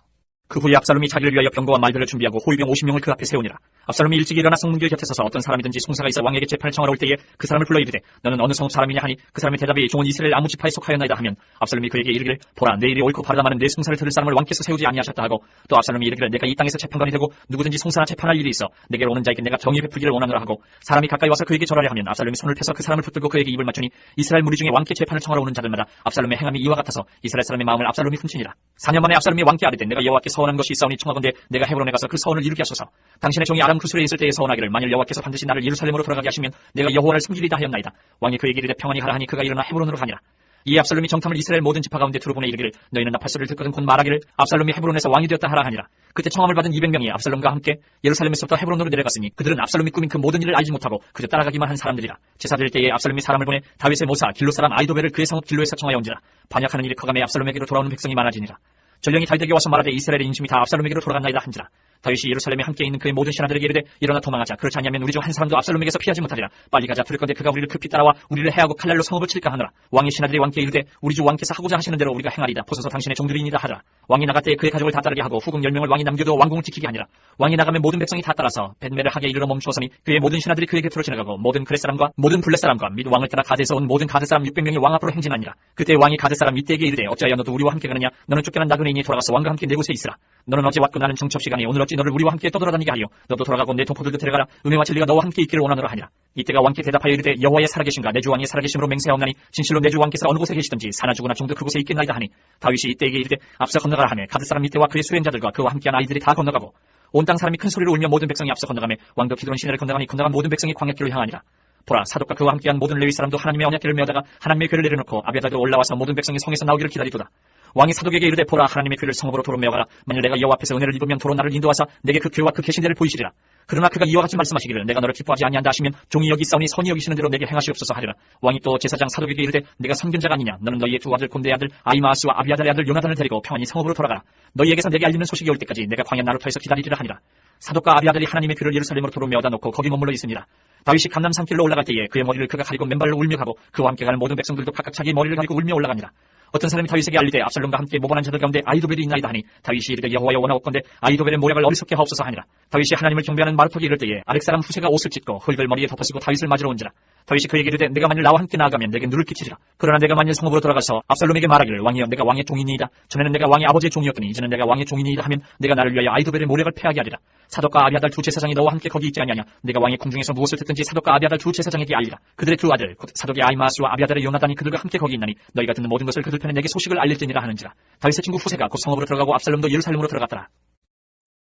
그 후에 압살롬이 자기를 위하여 병거와 말들을 준비하고 호위병 50명을 그 앞에 세우니라. 압살롬이 일찍 일어나 성문길 곁에 서서 어떤 사람이든지 송사가 있어 왕에게 재판을 청하러 올 때에 그 사람을 불러 이르되 너는 어느 성읍 사람이냐 하니 그 사람의 대답이 종은 이스라엘 아무 지파에 속하였나이다 하면 압살롬이 그에게 이르기를 보라 내 일이 옳고 바르다마는 내 송사를 들을 사람을 왕께서 세우지 아니하셨다 하고 또 압살롬이 이르기를 내가 이 땅에서 재판관이 되고 누구든지 송사나 재판할 일이 있어 내게로 오는 자에게 내가 정의 베풀기를 원하노라 하고 사람이 가까이 와서 그에게 절하려 하면 압살롬이 손을 펴서 그 사람을 붙들고 그에게 입을 맞추니 이스라엘 무리 중에 왕께 재판을 청하러 오는 자들마다 압살롬의 행함이 이와 같아서 이스라엘 사람의 마음을 압살롬이 훔치니라. 4년 만에 압살롬이 왕께 아뢰되 내가 여호와께 서원한 것이 있사오니 청하건대 내가 헤브론에 가서 그 서원을 이루게 하소서. 당신의 종이 아람 구술에 있을 때에 서원하기를 만일 여호와께서 반드시 나를 예루살렘으로 돌아가게 하시면 내가 여호와를 섬기리다 하였나이다. 왕이 그에게 이르되 평안히 가라 하니 그가 일어나 헤브론으로 가니라. 이에 압살롬이 정탐을 이스라엘 모든 지파 가운데 두루 보내 이르기를 너희는 나팔 소리를 듣거든 곧 말하기를 압살롬이 헤브론에서 왕이 되었다 하라 하니라. 그때 청함을 받은 200명이 압살롬과 함께 예루살렘에서부터 헤브론으로 내려갔으니 그들은 압살롬이 꾸민 그 모든 일을 알지 못하고 그저 따라가기만 한 사람들이라. 제사 드릴 때에 압살롬이 사람을 보내 다윗의 모사 길로 사람 아이도벨을 그의 성읍 길로에서 청하여 온지라. 반역하는 일이 커감해 압살롬에게로 돌아오는 백성이 많아지니라. 전령이 다윗에게 와서 말하되 이스라엘의 인심이 다 압살롬에게로 돌아갔나이다 한지라. 다윗이 예루살렘에 함께 있는 그의 모든 신하들에게 이르되 일어나 도망하자. 그렇지 않으면 우리 중 한 사람도 압살롬에게서 피하지 못하리라. 빨리 가자. 두렵건대 그가 우리를 급히 따라와 우리를 해하고 칼날로 성읍을 칠까 하노라. 왕의 신하들이 왕께 이르되 우리 주 왕께서 하고자 하시는 대로 우리가 행하리다. 보소서 당신의 종들이니라 하라. 왕이 나갈 때에 그의 가족을 다 따르게 하고 후궁 10명을 왕이 남겨두어 왕궁을 지키게 하니라. 왕이 나가면 모든 백성이 다 따라서 벳매를 하게 이르러 멈추어서니 그의 모든 신하들이 그의 곁으로 지나가고 모든 그렛 사람과 모든 블렛 사람과 및 왕을 따라 가드에서 온 모든 가드 사람 600명이 왕 앞으로 행진하니라. 그때 왕이 가드 사람 이때에게 이르되 어찌하여 너도 우리와 함께 가느냐. 너는 쫓겨난 나그네인이 돌아가서 왕과 함께 내 곳에 있으라. 너는 어제 왔고 나는 정첩시간에 오늘 어찌 너를 우리와 함께 떠돌아다니게 하여 너도 돌아가고 내 동포들도 데려가라. 은혜와 진리가 너와 함께 있기를 원하노라 하니라. 이때가 왕께 대답하여 이르되 여호와의 살아계신가 내 주 왕의 살아계심으로 맹세하옵나니 진실로 내 주 왕께서 어느 곳에 계시든지 사나 죽으나 종도 그곳에 있겠나이다 하니 다윗이 이때에게 이르되 앞서 건너가라 하며 가드 사람 이때와 그의 수행자들과 그와 함께한 아이들이 다 건너가고 온 땅 사람이 큰 소리로 울며 모든 백성이 앞서 건너가며 왕도 기드론 시내를 건너가니 건너간 모든 백성이 광야길로 향하니라. 보라 사독과 그와 함께한 모든 레위 사람도 하나님의 언약궤를 메어다가 하나님의 궤를 내려놓고 아비아달도 올라와서 모든 백성이 성에서 나오기를 기다리도다. 왕이 사독에게 이르되 보라 하나님의 궤를 성읍으로 도로 메어가라. 만일 내가 여호와 앞에서 은혜를 입으면 도로 나를 인도하사 내게 그 궤와 그 계신대를 보이시리라. 그러나 그가 이와 같이 말씀하시기를 내가 너를 기뻐하지 아니한다 하시면 종이 여기 있사오니 선히 여기시는 대로 내게 행하시옵소서 하리라. 왕이 또 제사장 사독에게 이르되 내가 선견자가 아니냐. 너는 너희의 두 아들 곤대의 아들 아히마아스와 아비아달의 아들 요나단을 데리고 평안히 성읍으로 돌아가라. 너희에게서 내게 알리는 소식이 올 때까지 내가 광야 나루터에서 기다리리라 하니라. 사독과 아비아달이 하나님의 궤를 예루살렘으로 도로 메어다 놓고 거기 머물러 있으니라. 다윗이 감람 산길로 올라갈 때에 그의 머리를 그가 가리고 맨발로 울며 가고 그와 함께 가는 모든 백성들도 각각 자기 머리를 가리고 울며 올라가니라. 어떤 사람이 다윗에게 알리되 압살롬과 함께 모반한 자들 가운데 아히도벨이 있나이다 하니 다윗이 이르되 여호와여 원하옵건대 아히도벨의 모략을 어리석게 하옵소서 하니라. 다윗이 하나님을 경배하는 마루턱에 이를 때에 아렉 사람 후세가 옷을 찢고 흙을 머리에 덮어쓰고 다윗을 맞으러 온지라. 다윗이 그에게 이르되 내가 만일 나와 함께 나아가면 내게 누를 끼치리라. 그러나 내가 만일 성읍으로 돌아가서 압살롬에게 말하기를 왕이여 내가 왕의 종이니이다. 전에는 내가 왕의 아버지의 종이었더니 이제는 내가 왕의 종이니이다 하면 내가 나를 위하여 아히도벨의 모략을 패하게 하리라. 사독과 아비아달 두 제사장이 너와 함께 거기 있지 아니하냐. 내가 왕의 궁중에서 무엇을 듣든지 사독과 아비아달 두 제사장에게 알리라. 그들의 두 아들 곧 사독의 아히마아스와 아비아달의 요나단이 그들과 함께 거기 있나니 너희가 듣는 모든 것을 그들 편에 내게 소식을 알릴지니라 하는지라. 다윗의 친구 후세가 곧 성읍으로 들어가고 압살롬도 예루살렘으로 들어갔더라.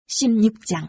16장.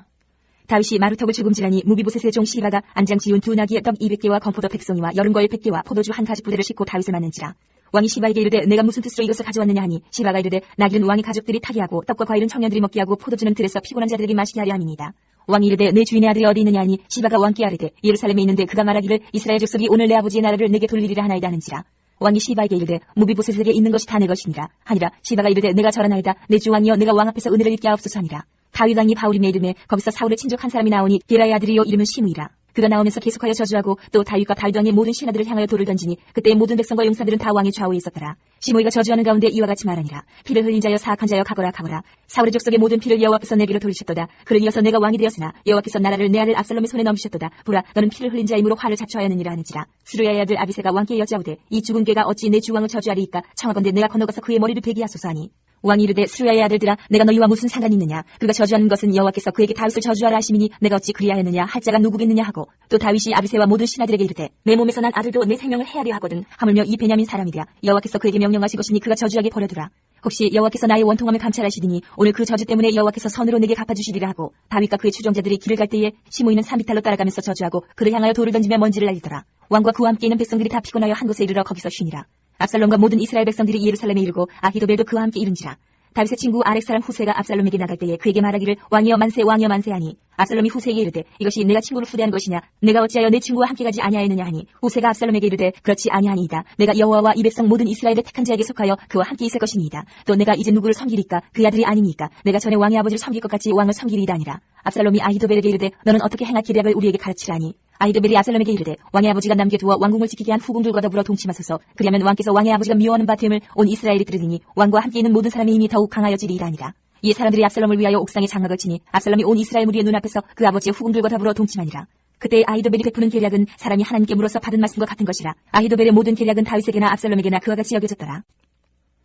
다윗이 마루턱을 주금질하니 무비보셋의 종 시바가 안장 지운 두 나귀의 떡 200개와 건포도 100송이와 여름거일 100개와 포도주 한 가지 부대를 싣고 다윗을 맞는지라. 왕이 시바에게 이르되 내가 무슨 뜻으로 이것을 가져왔느냐 하니 시바가 이르되 나귀는 왕의 가족들이 타게 하고 떡과 과일은 청년들이 먹게 하고 포도주는 들에서 피곤한 자들에게 마시게 하려 함이니이다. 왕이 이르되 내 주인의 아들이 어디 있느냐 하니 시바가 왕께 아뢰되 예루살렘에 있는데 그가 말하기를 이스라엘 족속이 오늘 내 아버지의 나라를 내게 돌리리라 하나이다 하는지라. 왕이 시바에게 이르되 무비보셋에게 있는 것이 다 내 것이니라 하니라. 시바가 이르되 내가 절하나이다. 내 주 왕이여 내가 왕 앞에서 은혜를 입게 하옵소서 하니라. 다윗 왕이 바울임에 이르매 거기서 사울의 친족 한 사람이 나오니 게라의 아들이요 이름은 시므이라. 그가 나오면서 계속하여 저주하고 또 다윗과 다윗 왕의 모든 신하들을 향하여 돌을 던지니 그때의 모든 백성과 용사들은 다 왕의 좌우에 있었더라. 시므이가 저주하는 가운데 이와 같이 말하니라. 피를 흘린 자여 사악한 자여 가거라 가거라. 사울의 족속의 모든 피를 여호와 앞에서 내게로 돌리셨도다. 그를 이어서 내가 왕이 되었으나 여호와께서 나라를 내 아들 압살롬의 손에 넘기셨도다. 보라 너는 피를 흘린 자이므로 화를 자초하였느니라 하는지라. 스루야의 아들 아비새가 왕께 여짜오되 이 죽은 개가 어찌 내 주왕을 저주하리이까 청하건대 내가 건너가서 그의 머리를 베게 하소서 하니 왕이 이르되 스루야의 아들들아 내가 너희와 무슨 상관이 있느냐. 그가 저주하는 것은 여호와께서 그에게 다윗을 저주하라 하시미니 내가 어찌 그리하였느냐 할 자가 누구겠느냐 하고 또 다윗이 아비새와 모든 신하들에게 이르되 내 몸에서 난 아들도 내 생명을 헤아려 하거든 하물며 이 베냐민 사람이랴. 여호와께서 그에게 명령하신 것이니 그가 저주하게 버려두라. 혹시 여호와께서 나의 원통함을 감찰하시리니 오늘 그 저주 때문에 여호와께서 선으로 내게 갚아주시리라 하고 다윗과 그의 추종자들이 길을 갈 때에 시므이는 산비탈로 따라가면서 저주하고 그를 향하여 돌을 던지며 먼지를 날리더라. 왕과 그와 함께 있는 백성들이 다 피곤하여 한 곳에 이르러 거기서 쉬니라. 압살롬과 모든 이스라엘 백성들이 예루살렘에 이르고 아히도벨도 그와 함께 이른지라. 다윗의 친구 아렉 사람 후세가 압살롬에게 나갈 때에 그에게 말하기를 왕이여 만세 왕이여 만세 하니 압살롬이 후세에게 이르되 이것이 내가 친구를 후대한 것이냐 내가 어찌하여 내 친구와 함께 가지 아니하였느냐 하니 후세가 압살롬에게 이르되 그렇지 아니하니이다. 내가 여호와와 이 백성 모든 이스라엘의 택한 자에게 속하여 그와 함께 있을 것이니이다. 또 내가 이제 누구를 섬기리까 그 아들이 아니니까 내가 전에 왕의 아버지를 섬길 것 같이 왕을 섬기리이다 아니라. 압살롬이 아히도벨에게 이르되 너는 어떻게 행할 계략을 우리에게 가르치라니. 아히도벨이 압살롬에게 이르되 왕의 아버지가 남겨두어 왕궁을 지키게 한 후궁들과 더불어 동침하소서. 그리하면 왕께서 왕의 아버지가 미워하는 바됨을 온 이스라엘이 들으리니 왕과 함께 있는 모든 사람이 이미 더욱 강하여지리이다 아니라. 이 사람들이 압살롬을 위하여 옥상에 장막을 치니 압살롬이 온 이스라엘 무리의 눈앞에서 그 아버지의 후궁들과 더불어 동침하니라. 그때 아히도벨이 베푸는 계략은 사람이 하나님께 물어서 받은 말씀과 같은 것이라. 아히도벨의 모든 계략은 다윗에게나 압살롬에게나 그와 같이 여겨졌더라.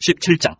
17장.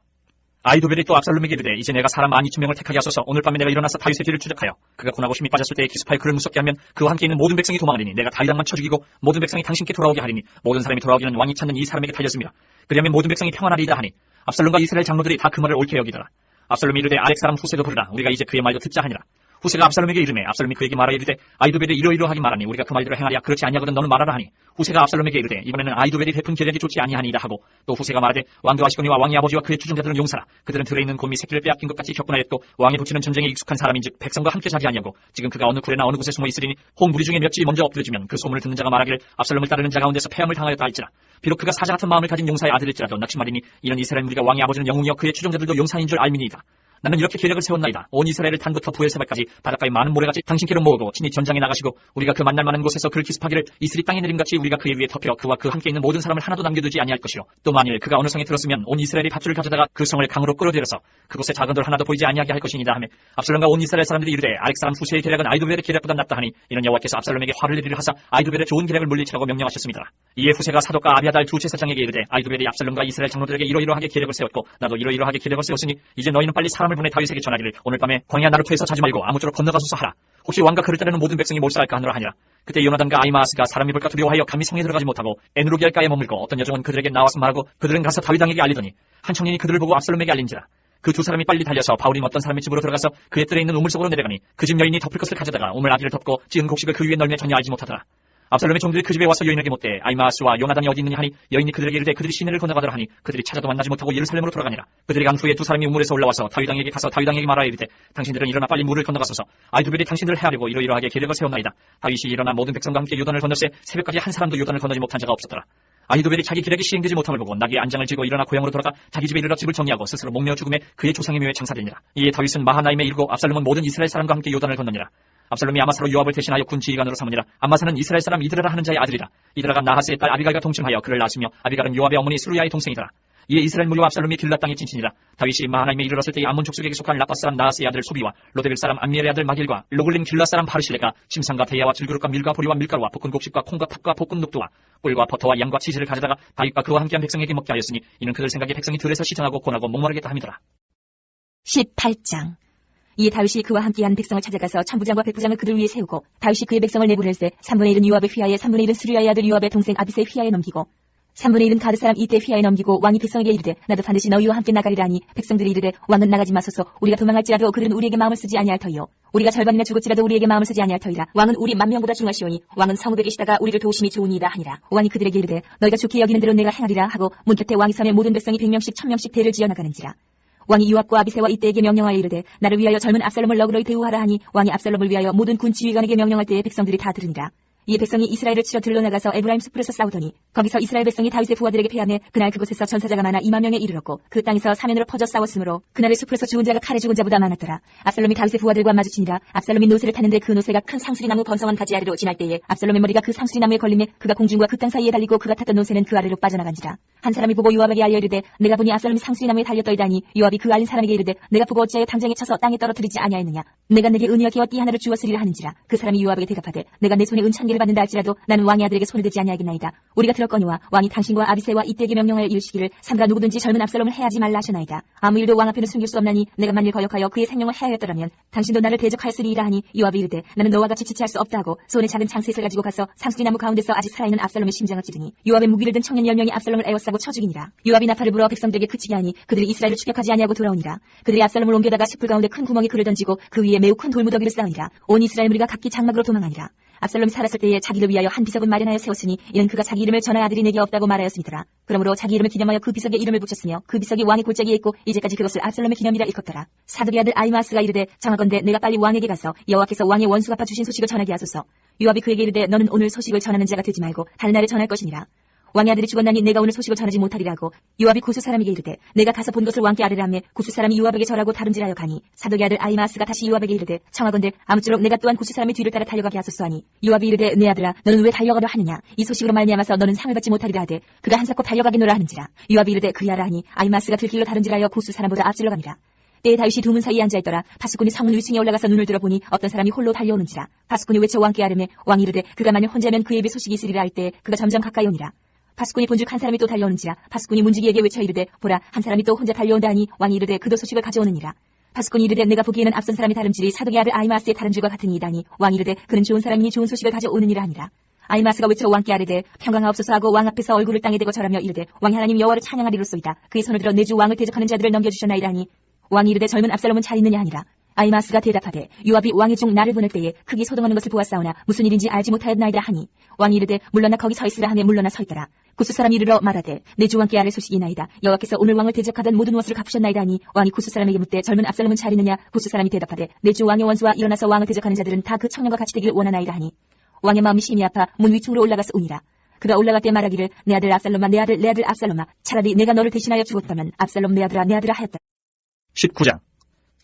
아히도벨이 또 압살롬에게 이르되 이제 내가 사람 12,000명을 택하게 하소서. 오늘 밤에 내가 일어나서 다윗의 뒤를 추적하여 그가 군하고 힘이 빠졌을 때에 기습하여 그를 무섭게 하면 그와 함께 있는 모든 백성이 도망하리니 내가 다윗 왕만 쳐 죽이고 모든 백성이 당신께 돌아오게 하리니 모든 사람이 돌아오기는 왕이 찾는 이 사람에게 달렸습니다. 그리하면 모든 백성이 평안하리이다 하니 압살롬과 이스라엘 장로들이 다 그 말을 옳게 여기더라. 압살롬이 이르되 아렉 사람 후세도 부르라. 우리가 이제 그의 말도 듣자 하니라. 후세가 압살롬에게 이르매 압살롬이 그에게 말하여 이르되 아히도벨이 이러이러하게 말하니 우리가 그 말대로 행하랴. 그렇지 아니하거든 너는 말하라 하니 후세가 압살롬에게 이르되 이번에는 아히도벨이 베푼 계략이 좋지 아니하니이다 하고 또 후세가 말하되 왕도 아시거니와 왕의 아버지와 그의 추종자들은 용사라. 그들은 들에 있는 곰이 새끼를 빼앗긴 것 같이 격분하였고 왕이 붙이는 전쟁에 익숙한 사람인즉 백성과 함께 자지 아니하고 지금 그가 어느 굴에나 어느 곳에 숨어 있으리니 혹 무리 중에 몇지 먼저 엎드려지면 그 소문을 듣는 자가 말하기를 압살롬을 따르는 자 가운데서 패함을 당하였다 할지라. 비록 그가 사자 같은 마음을 가진 용사의 아들일지라도 낙심하리니 이는 이스라엘 무리가 왕의 아버지는 영웅이여 그의 추종자들도 용사인 줄 알미니이다. 나는 이렇게 계략을 세웠나이다. 온 이스라엘을 단부터 부엘세바까지 바닷가의 많은 모래같이 당신께로 모으고 친히 전장에 나가시고 우리가 그 만날 많은 곳에서 그를 기습하기를 이슬이 땅에 내림같이 우리가 그의 위에 덮여 그와 그 함께 있는 모든 사람을 하나도 남겨두지 아니할 것이요. 또 만일 그가 어느 성에 들었으면 온 이스라엘이 밧줄을 가져다가 그 성을 강으로 끌어들여서 그곳에 작은 돌 하나도 보이지 아니하게 할 것이니이다 하며 압살롬과 온 이스라엘 사람들이 이르되 아렉 사람 후세의 계략은 아히도벨의 계략보다 낫다 하니 이는 여호와께서 압살롬에게 화를 내리려 하사 아히도벨의 좋은 계략을 물리치라고 명령하셨습니다. 이에 후세가 사독과 아비아달 두 제사장에게 이르되 아히도벨이 압살롬과 이스라엘 장로들에게 이러이러하게 계략을 세웠고 나도 이러이러하게 계략을 세웠으니 이제 너희는 빨리 사람을 보내 다윗에게 전하기를 오늘 밤에 광야 나루토에서 자지 말고 아무쪼록 건너가소서 하라. 혹시 왕과 그를 따르는 모든 백성이 몰살할까 하노라 하니라. 그때 요나단과 아히마아스가 사람이 볼까 두려워하여 감히 성에 들어가지 못하고 에누로기알가에 머물고 어떤 여종은 그들에게 나와서 말하고 그들은 가서 다윗 왕에게 알리더니 한 청년이 그들을 보고 압살롬에게 알린지라. 그 두 사람이 빨리 달려서 바울이 어떤 사람의 집으로 들어가서 그의 뜰에 있는 우물 속으로 내려가니 그 집 여인이 덮을 것을 가져다가 우물 아기를 덮고 지은 곡식을 그 위에 널며 전혀 알지 못하더라. 압살롬의 종들이 그 집에 와서 여인에게 묻되 아히마아스와 요나단이 어디 있느냐 하니 여인이 그들에게 이르되 그들이 시내를 건너가더라 하니 그들이 찾아도 만나지 못하고 예루살렘으로 돌아가니라. 그들이 간 후에 두 사람이 우물에서 올라와서 다윗 왕에게 가서 다윗 왕에게 말하여 이르되 당신들은 일어나 빨리 물을 건너가소서. 아히도벨이 당신들을 해하려고 이러이러하게 계략을 세웠나이다. 다윗이 일어나 모든 백성과 함께 요단을 건너세 새벽까지 한 사람도 요단을 건너지 못한 자가 없었더라. 아히도벨이 자기 계략이 시행되지 못함을 보고 나귀의 안장을 쥐고 일어나 고향으로 돌아가 자기 집에 이르러 집을 정리하고 스스로 목매어 죽음에 그의 조상의 묘에 장사되니라. 이에 다윗은 마하나임에 이르고 압살롬은 모든 이스라엘 사람과 함께 요단을 건너니라. 압살롬이 아마사로 요압을 대신하여 군 지휘관으로 삼으니라. 아마사는 이스라엘 사람 이드라라 하는 자의 아들이라. 이드라가 나하스의 딸 아비갈과 동침하여 그를 낳았으며 아비갈은 요압의 어머니 스루야의 동생이더라. 이에 이스라엘 무리와 압살롬이 길랏 땅에 진친이라. 다윗이 마하나임에 이르렀을 때에 암몬 족속에게 속한 라파 사람 나하스의 아들 소비와 로데빌 사람 암미엘의 아들 마길과 로글림 길랏 사람 바르실레가 침상과 대야와 질그릇과 밀과 보리와 밀가루와 볶은 곡식과 콩과 팥과 볶은 녹두와 꿀과 버터와 양과 치즈를 가져다가 다윗과 그와 함께한 백성에게 먹게 하였으니 이는 그들 생각에 백성이 들에서 시장하고 고나고 목마르겠다 함이더라. 18장. 이에 다윗이 그와 함께한 백성을 찾아가서 천부장과 백부장을 그들 위에 세우고 다윗이 그의 백성을 내보낼세 3분의 1은 요압의 휘하에 3분의 1은 스루야의 아들 요압의 동생 아비새의 휘하에 넘기고 3분의 1은 가드 사람 이때의 휘하에 넘기고 왕이 백성에게 이르되 나도 반드시 너희와 함께 나가리라 하니 백성들이 이르되 왕은 나가지 마소서. 우리가 도망할지라도 그들은 우리에게 마음을 쓰지 아니할 터이요 우리가 절반이나 죽을지라도 우리에게 마음을 쓰지 아니할 터이라. 왕은 우리 만명보다 중하시오니 왕은 성읍에 계시다가 우리를 도우심이 좋으니이다 하니라. 왕이 그들에게 이르되 너희가 좋게 여기는 대로 내가 행하리라 하고 문 곁에 왕이 서매 모든 백성이 100명씩 1000명씩 대를 지어 나가는지라. 왕이 요압과 아비새와 이때에게 명령하여 이르되 나를 위하여 젊은 압살롬을 너그러이 대우하라 하니 왕이 압살롬을 위하여 모든 군 지휘관에게 명령할 때에 백성들이 다 들으니라. 이 백성이 이스라엘을 치러 들러나가서 에브라임 숲으로서 싸우더니 거기서 이스라엘 백성이 다윗의 부하들에게 패하매 그날 그곳에서 전사자가 많아 2만 명에 이르렀고 그 땅에서 사면으로 퍼져 싸웠으므로 그날의 숲으로서 죽은 자가 칼에 죽은 자보다 많았더라. 압살롬이 다윗의 부하들과 마주치니라. 압살롬이 노새를 탔는데 그 노새가 큰 상수리나무 번성한 가지 아래로 지날 때에 압살롬의 머리가 그 상수리나무에 걸림에 그가 공중과 그 땅 사이에 달리고 그가 탔던 노새는 그 아래로 빠져나간지라. 한 사람이 보고 요압에게 알려 이르되 내가 보니 압살롬이 상수리나무에 달렸더이다니 요압이 그 알린 사람에게 이르되 내가 보고 어찌하여 당장에 쳐서 땅에 떨어뜨리지 아니하였느냐. 내가 내게 은혜와 기와 띠 하나를 주었으리라 하는지라. 그 사람이 요압에게 대답하되 내가 내 손에 은 1000개를 받는다 할지라도 나는 왕의 아들에게 손을 대지 아니하겠나이다. 우리가 들었거니와 왕이 당신과 아비새와 이때에게 명령하여 이르시기를 삼가 누구든지 젊은 압살롬을 해하지 말라 하셨나이다. 아무 일도 왕 앞에는 숨길 수 없나니 내가 만일 거역하여 그의 생명을 해하였더라면 당신도 나를 대적하였으리이라 하니 요압이 이르되 나는 너와 같이 지체할 수 없다 하고 손에 작은 창셋을 가지고 가서 상수리나무 가운데서 아직 살아있는 압살롬의 심장을 찌르니 요압의 무기를 든 청년 10명이 압살롬을 에워싸고 쳐 죽이니라. 요압이 나팔을 불어 백성들에게 그치게 하니 그들이 이스라엘을 추격하지 아니하고 돌아오니라. 그들이 압살롬을 옮겨다가 숯불 가운데 큰 구멍에 그를 던지고 그 위에 매우 큰 돌무더기를 쌓으니라. 온 이스라엘 무리가 각기 장막으로 도망하니라. 압살롬이 살았을 때에 자기를 위하여 한 비석을 마련하여 세웠으니 이는 그가 자기 이름을 전할 아들이 내게 없다고 말하였음이더라. 그러므로 자기 이름을 기념하여 그 비석에 이름을 붙였으며 그 비석이 왕의 골짜기에 있고 이제까지 그것을 압살롬의 기념이라 일컫더라. 사독의 아들 아히마아스가 이르되 정하건대 내가 빨리 왕에게 가서 여호와께서 왕의 원수 갚아 주신 소식을 전하게 하소서. 요압이 그에게 이르되 너는 오늘 소식을 전하는 자가 되지 말고 다른 날에 전할 것이니라. 왕의 아들이 죽었나니 내가 오늘 소식을 전하지 못하리라고 요압이 구스 사람에게 이르되 내가 가서 본 것을 왕께 아뢰라 하매 구스 사람이 요압에게 절하고 다름질하여 가니 사독의 아들 아히마아스가 다시 요압에게 이르되 청하건대 아무쪼록 내가 또한 구스 사람의 뒤를 따라 달려가게 하소서 하니 요압이 이르되 내 아들아 너는 왜 달려가려 하느냐. 이 소식으로 말미암아서 너는 상을 받지 못하리라 하되 그가 한사코 달려가겠노라 하는지라. 요압이 이르되 그리하라 하니 아히마아스가 들길로 다름질하여 구스 사람보다 앞질러 갑니다. 때에 다윗이 두문 사이에 앉아있더라. 바스꾼이 성문 위층에 올라가서 눈을 들어보니 어떤 사람이 홀로 달려오는지라. 바스꾼이 외쳐 왕께 아뢰매 왕이 이르되 그가 만일 혼자면 그의 입에 소식이 있으리라 할 때 그가 점점 가까이 오니라. 바스꾼이 본즉 한 사람이 또 달려오는지라. 바스꾼이 문지기에게 외쳐 이르되 보라 한 사람이 또 혼자 달려온다 하니 왕이 이르되 그도 소식을 가져오느니라. 바스꾼이 이르되 내가 보기에는 앞선 사람이 다름질이 사독의 아들 아히마아스의 다름질과 같으니이다 하니 왕이 이르되 그는 좋은 사람이니 좋은 소식을 가져오느니라 하니라. 아히마아스가 외쳐 왕께 아뢰되 평강하옵소서 하고 왕 앞에서 얼굴을 땅에 대고 절하며 이르되 왕이 하나님 여호와를 찬양하리로소이다. 그의 손을 들어 내 주 왕을 대적하는 자들을 넘겨주셨나이다 하니 왕이 이르되 젊은 압살롬은 잘 있느냐 하니라. 아히마아스가 대답하되 요압이 왕의 종 나를 보낼 때에 크게 소동하는 것을 보았사오나 무슨 일인지 알지 못하였나이다 하니 왕이 이르되 물러나 거기 서 있으라 하며 물러나 서 있더라. 구스 사람이 이르러 말하되 내 주 왕께 아뢰 소식이나이다. 여호와께서 오늘 왕을 대적하던 모든 원수를 갚으셨나이다 하니 왕이 구스 사람에게 묻되 젊은 압살롬은 잘 있느냐. 구스 사람이 대답하되 내 주 왕의 원수와 일어나서 왕을 대적하는 자들은 다 그 청년과 같이 되길 원하나이다 하니 왕의 마음이 심히 아파 문 위층으로 올라가서 우니라. 그가 올라갈 때 말하기를 내 아들 압살롬아 내 아들 압살롬아 차라리 내가 너를 대신하여 죽었다면 압살롬 내 아들아 하였다. 19장.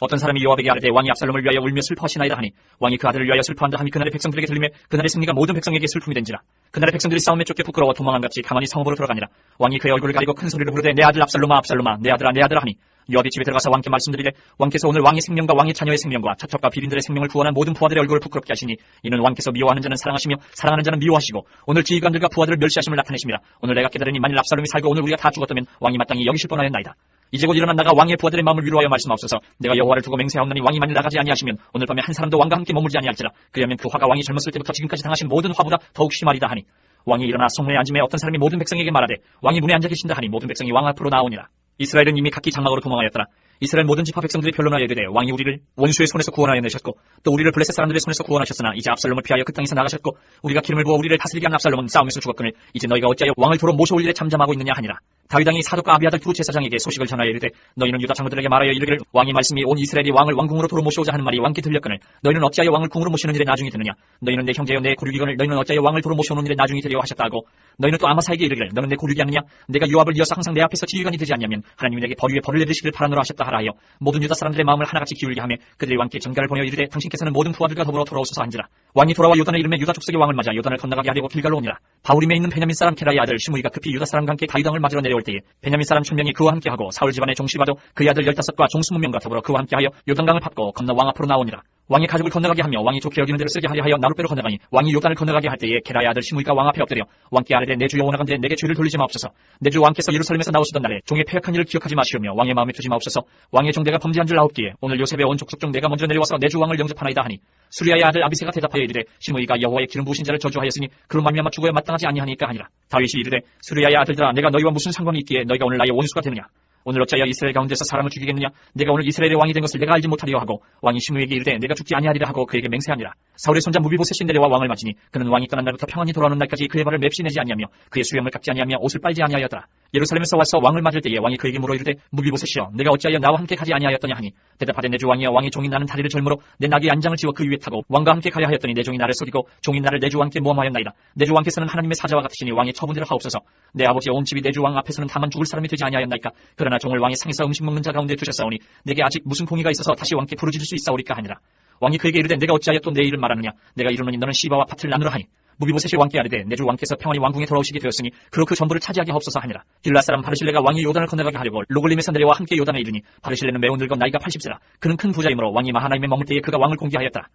어떤 사람이 요압에게 아뢰되 왕이 압살롬을 위하여 울며 슬퍼하시나이다 하니 왕이 그 아들을 위하여 슬퍼한다 하니 그날의 백성들에게 들리매 그날의 승리가 모든 백성에게 슬픔이 된지라. 그날의 백성들이 싸움에 쫓겨 부끄러워 도망한 같이 가만히 성읍으로 들어가니라. 왕이 그의 얼굴을 가리고 큰 소리로 부르되 내 아들 압살롬아 내 아들아 하니 요압이 집에 들어가서 왕께 말씀드리되 왕께서 오늘 왕의 생명과 왕의 자녀의 생명과 처첩과 비린들의 생명을 구원한 모든 부하들의 얼굴을 부끄럽게 하시니 이는 왕께서 미워하는 자는 사랑하시며 사랑하는 자는 미워하시고 오늘 지휘관들과 부하들을 멸시하심을 나타내심이라. 오늘 내가 깨달으니 만일 압살롬이 살고 오늘 우리가 다 죽었다면 왕이 마땅히 여기실 뻔하였나이다. 이제 곧 일어나 나가 왕의 부하들의 마음을 위로하여 말씀하옵소서. 내가 여호와를 두고 맹세하옵나니 왕이 만일 나가지 아니하시면 오늘 밤에 한 사람도 왕과 함께 머물지 아니할지라. 그리하면 그 화가 왕이 젊었을 때부터 지금까지 당하신 모든 화보다 더욱 심하리다 하니 왕이 일어나 성문에 앉음에 어떤 사람이 모든 백성에게 말하되 왕이 문에 앉아 계신다 하니 모든 백성이 왕 앞으로 나오니라. 이스라엘은 이미 각기 장막으로 도망하였더라. 이스라엘 모든 지파 백성들이 변론하여 이르되 왕이 우리를 원수의 손에서 구원하여 내셨고 또 우리를 블레셋 사람들의 손에서 구원하셨으나 이제 압살롬을 피하여 그 땅에서 나가셨고 우리가 기름을 부어 우리를 다스리게 한 압살롬은 싸움에서 죽었거늘 이제 너희가 어찌하여 왕을 도로 모셔올 일에 잠잠하고 있느냐 하니라. 다윗 왕이 사독과 아비아들 두 제사장에게 소식을 전하여 이르되 너희는 유다 장로들에게 말하여 이르기를 왕의 말씀이 온 이스라엘이 왕을 왕궁으로 도로 모셔오자 하는 말이 왕께 들렸거늘 너희는 어찌하여 왕을 궁으로 모시는 일에 나중이 되느냐. 너희는 내 형제여 내 고륙이거늘 너희는 어찌하여 왕을 도로 모셔오는 일에 나중이 되려 하셨다 하고 너희는 또 아마사에게 이르기를 너는 내 고륙이 아니냐. 내가 요압을 이어서 항상 내 앞에서 지휘관이 되지 않냐면 하나님이 내게 벌 위에 벌을 내리시기를 바라노라 하셨다 하라 하여 모든 유다 사람들의 마음을 하나같이 기울게 하며 그들이 왕께 전가를 보내어 이르되 당신께서는 모든 부하들과 더불어 돌아오소서 한지라. 왕이 돌아와 요단을 이르매 유다 족속의 왕을 맞아 요단을 건너가게 하려고 길갈로 오니라. 바후림에 있는 베냐민 사람 게라의 아들 시므이가 급히 유다 사람과 함께 다윗 왕을 맞으러 내려올 때에 베냐민 사람 1000명이 그와 함께하고 사울 집안의 종 시바도 그의 아들 15과 종 20명과 더불어 그와 함께하여 요단강을 밟고 건너 왕 앞으로 나오니라. 왕이 가족을 건너가게 하며 왕이 좋게 여기는 대로 쓰게 하려 하여 나룻배로 건너가니 왕이 요단을 건너가게 할 때에 게라의 아들 시므이가 왕 앞에 엎드려 왕께 아뢰되 내 주여 원하건대 내게 죄를 돌리지 마옵소서. 내 주 왕께서 예루살렘에서 나오시던 날에 종의 패역한 일을 기억하지 마시오며 왕의 마음에 두지 마옵소서. 왕의 종 내가 범죄한 줄 아옵기에 오늘 요셉의 온 족속 중 내가 먼저 내려와서 내 주 왕을 영접하나이다 하니 수리아의 아들 아비새가 대답하여 이르되 시므이가 여호와의 기름 부으신 자를 저주하였으니 그로 말미암아 죽어야 마땅하지 아니하니까 하니라. 다윗이 이르되 수리아의 아들들아 내가 너희와 무슨 상관이 있기에 너희가 오늘 나의 원수가 되느냐. 오늘 어찌하여 이스라엘 가운데서 사람을 죽이겠느냐? 내가 오늘 이스라엘의 왕이 된 것을 내가 알지 못하리요 하고 왕이 시므에게 이르되 내가 죽지 아니하리라 하고 그에게 맹세하니라. 사울의 손자 무비보셋이 내려와 왕을 맞으니 그는 왕이 떠난 날부터 평안히 돌아오는 날까지 그의 발을 맵시 내지 아니하며 그의 수염을 깎지 아니하며 옷을 빨지 아니하였더라. 예루살렘에서 와서 왕을 맞을 때에 왕이 그에게 물어 이르되 무비보셋이여 내가 어찌하여 나와 함께 가지 아니하였더냐 하니 대답하되 내 주 왕이여 왕의 종이 나는 다리를 절므로 내 나귀의 안장을 지워 그 위에 타고 왕과 함께 가야 하였더니 내 종이 나를 속이고 종이 나를 내 주 왕께 모함하였나이다. 내 주 왕께서는 하나님의 사자와 같으시니 왕의 처분대로 하옵소서. 내 아버지의 온 집이 내 주 왕 앞에서는 다만 죽을 사람이 되지 아니하였나이까. 그러나 종을 왕의 상에서 음식 먹는 자 가운데 두셨사오니 내게 아직 무슨 공의가 있어서 다시 왕께 부르짖을 수 있사오리까 하니라. 왕이 그에게 이르되 내가 어찌하여 또 내 일을 말하느냐. 내가 이르노니 너는 시바와 밭을 나누라 하니 무비보셋이 왕께 아뢰되 내 주 왕께서 평안히 왕궁에 돌아오시게 되었으니 그로 그 전부를 차지하게 하옵소서 하니라. 길라 사람 바르실레가 왕이 요단을 건너가게 하려고 로글림에서 내려와 함께 요단에 이르니 바르실레는 매우 늙어 나이가 80세라. 그는 큰 부자이므로 왕이 마하나임에 머물 때에 그가 왕을 공개하였더라.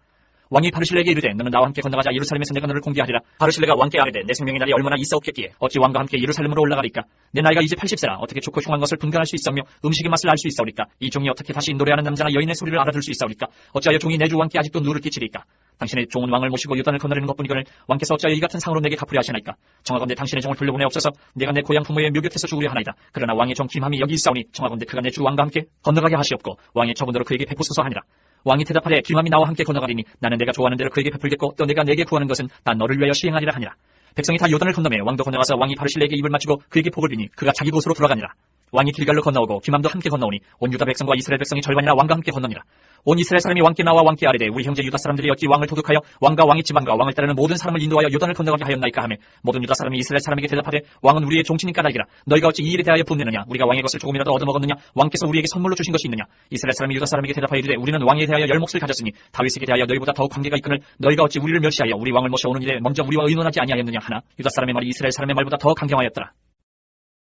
왕이 바르실레에게 이르되 너는 나와 함께 건너가자. 예루살렘에서 내가 너를 공개하리라. 바르실레가 왕께 아뢰되 내 생명의 날이 얼마나 있사옵겠기에 어찌 왕과 함께 예루살렘으로 올라가리까. 내 나이가 이제 80세라. 어떻게 좋고 흉한 것을 분간할 수 있으며 음식의 맛을 알 수 있사오리까. 이 종이 어떻게 다시 노래하는 남자나 여인의 소리를 알아들 수 있사오리까. 어찌하여 종이 내 주 왕께 아직도 누를 끼치리까. 당신의 종은 왕을 모시고 요단을 건너려는 것뿐이거늘 왕께서 어찌하여 이 같은 상으로 내게 갚으려 하시나이까. 청하건대 당신의 종을 돌려보내 없어서 내가 내 고향 부모의 묘 곁에서 죽으려 하나이다. 그러나 왕의 종 김함이 여기 있사오니 청하건대 그가 내 주 왕과 함께 건너가게 하시옵고 왕의 처분대로 그에게 베푸소서 하니라. 왕이 대답하되 김함이 나와 함께 건너가리니 나는 내가 좋아하는 대로 그에게 베풀겠고 또 내가 내게 구하는 것은 다 너를 위하여 시행하리라 하니라. 백성이 다 요단을 건너매 왕도 건너가서 왕이 바르실레에게 입을 맞추고 그에게 복을 비니 그가 자기 곳으로 돌아가니라. 왕이 길갈로 건너오고 김함도 함께 건너오니 온 유다 백성과 이스라엘 백성이 절반이나 왕과 함께 건너니라. 온 이스라엘 사람이 왕께 나와 왕께 아뢰되 우리 형제 유다 사람들이 어찌 왕을 도둑하여 왕과 왕의 지방과 왕을 따르는 모든 사람을 인도하여 요단을 건너가게 하였나이까 하며 모든 유다 사람이 이스라엘 사람에게 대답하되 왕은 우리의 종친인 까닭이라. 너희가 어찌 이 일에 대하여 분내느냐. 우리가 왕의 것을 조금이라도 얻어먹었느냐. 왕께서 우리에게 선물로 주신 것이 있느냐. 이스라엘 사람이 유다 사람에게 대답하여 이르되 우리는 왕에 대하여 열 몫을 가졌으니 다윗에게 대하여 너희보다 더욱 관계가 있거늘 너희가 어찌 우리를 멸시하여 우리 왕을 모셔오는 일에 먼저 우리와 의논하지 아니하였느냐 하나 유다 사람의 말이 이스라엘 사람의 말보다 더 강경하였더라.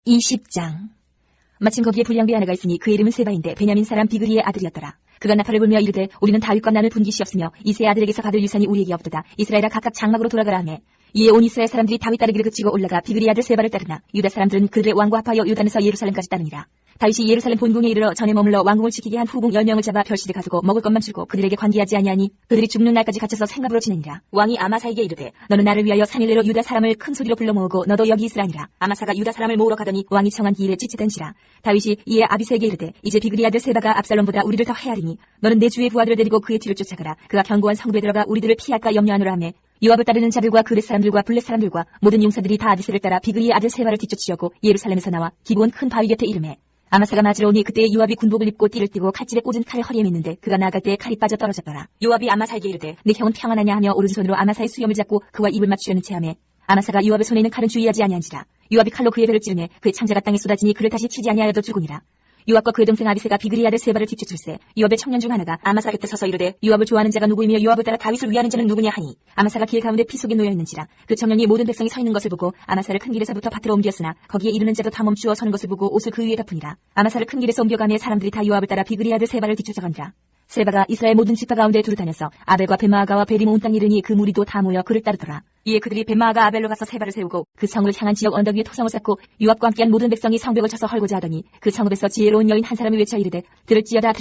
20장. 마침 거기에 불량배 하나가 있으니 그 이름은 세바인데 베냐민 사람 비그리의 아들이었더라. 그가 나팔을 불며 이르되 우리는 다윗과 나눌 분깃이 없으며 이세 아들에게서 받을 유산이 우리에게 없도다. 이스라엘아 각각 장막으로 돌아가라 하매 이에 온 이스라엘 사람들이 다윗 따르기를 그치고 올라가 비그리 아들 세바를 따르나 유다 사람들은 그들의 왕과 합하여 요단에서 예루살렘까지 따르니라. 다윗이 예루살렘 본궁에 이르러 전에 머물러 왕궁을 지키게 한 후궁 10명을 잡아 별실에 가두고 먹을 것만 주고 그들에게 관계하지 아니하니 그들이 죽는 날까지 갇혀서 생각으로 지내니라. 왕이 아마사에게 이르되 너는 나를 위하여 3일 내로 유다 사람을 큰 소리로 불러 모으고 너도 여기 있으라니라. 아마사가 유다 사람을 모으러 가더니 왕이 청한 기일에 지치던지라. 다윗이 이에 아비새에게 이르되 이제 비그리 아들 세바가 압살롬보다 우리를 더 헤아리니 너는 내 주의 부하들을 데리고 그의 뒤를 쫓아가라. 그가 견고한 성읍에 들어가 우리들을 피할까 염려하노라 하매 요압을 따르는 자들과 그렛 사람들과 블렛 사람들과 모든 용사들이 다 아비새를 따라 비그리의 아들 세바를 뒤쫓으려고 예루살렘에서 나와 기브온 큰 바위 곁에 이르매 아마사가 맞으러 오니 그때 요압이 군복을 입고 띠를 띠고 칼집에 꽂은 칼을 허리에 맸는데 그가 나아갈 때에 칼이 빠져 떨어졌더라. 요압이 아마사에게 이르되 내 형은 평안하냐 하며 오른손으로 아마사의 수염을 잡고 그와 입을 맞추려는 체하매 아마사가 요압의 손에 있는 칼은 주의하지 아니한지라. 요압이 칼로 그의 배를 찌르매 그의 창자가 땅에 쏟아지니 그를 다시 치지 아니하여도 죽으니라. 요압과 그의 동생 아비새가 비그리 아들 세바를 뒤쫓을세 요압의 청년 중 하나가 아마사 곁에 서서 이르되 요압을 좋아하는 자가 누구이며 요압을 따라 다윗을 위하는 자는 누구냐 하니 아마사가 길 가운데 피 속에 놓여 있는지라. 그 청년이 모든 백성이 서 있는 것을 보고 아마사를 큰 길에서부터 밭으로 옮겼으나 거기에 이르는 자도 다 멈추어 서는 것을 보고 옷을 그 위에 덮으니라. 아마사를 큰 길에서 옮겨가매 사람들이 다 요압을 따라 비그리 아들 세바를 뒤쫓아가니라. 세바가 이스라엘 모든 지파 가운데 두루 다녀서 아벨과 벳마아가와 베림 온 땅 이르니 그 무리도 다 모여 그를 따르더라. 이에 그들이 벳마아가 아벨로 가서 세바를 세우고 그 성을 향한 지역 언덕 위에 토성을 쌓고 요압과 함께한 모든 백성이 성벽을 쳐서 헐고자 하더니 그 성읍에서 지혜로운 여인 한 사람이 외쳐 이르되 들을지어다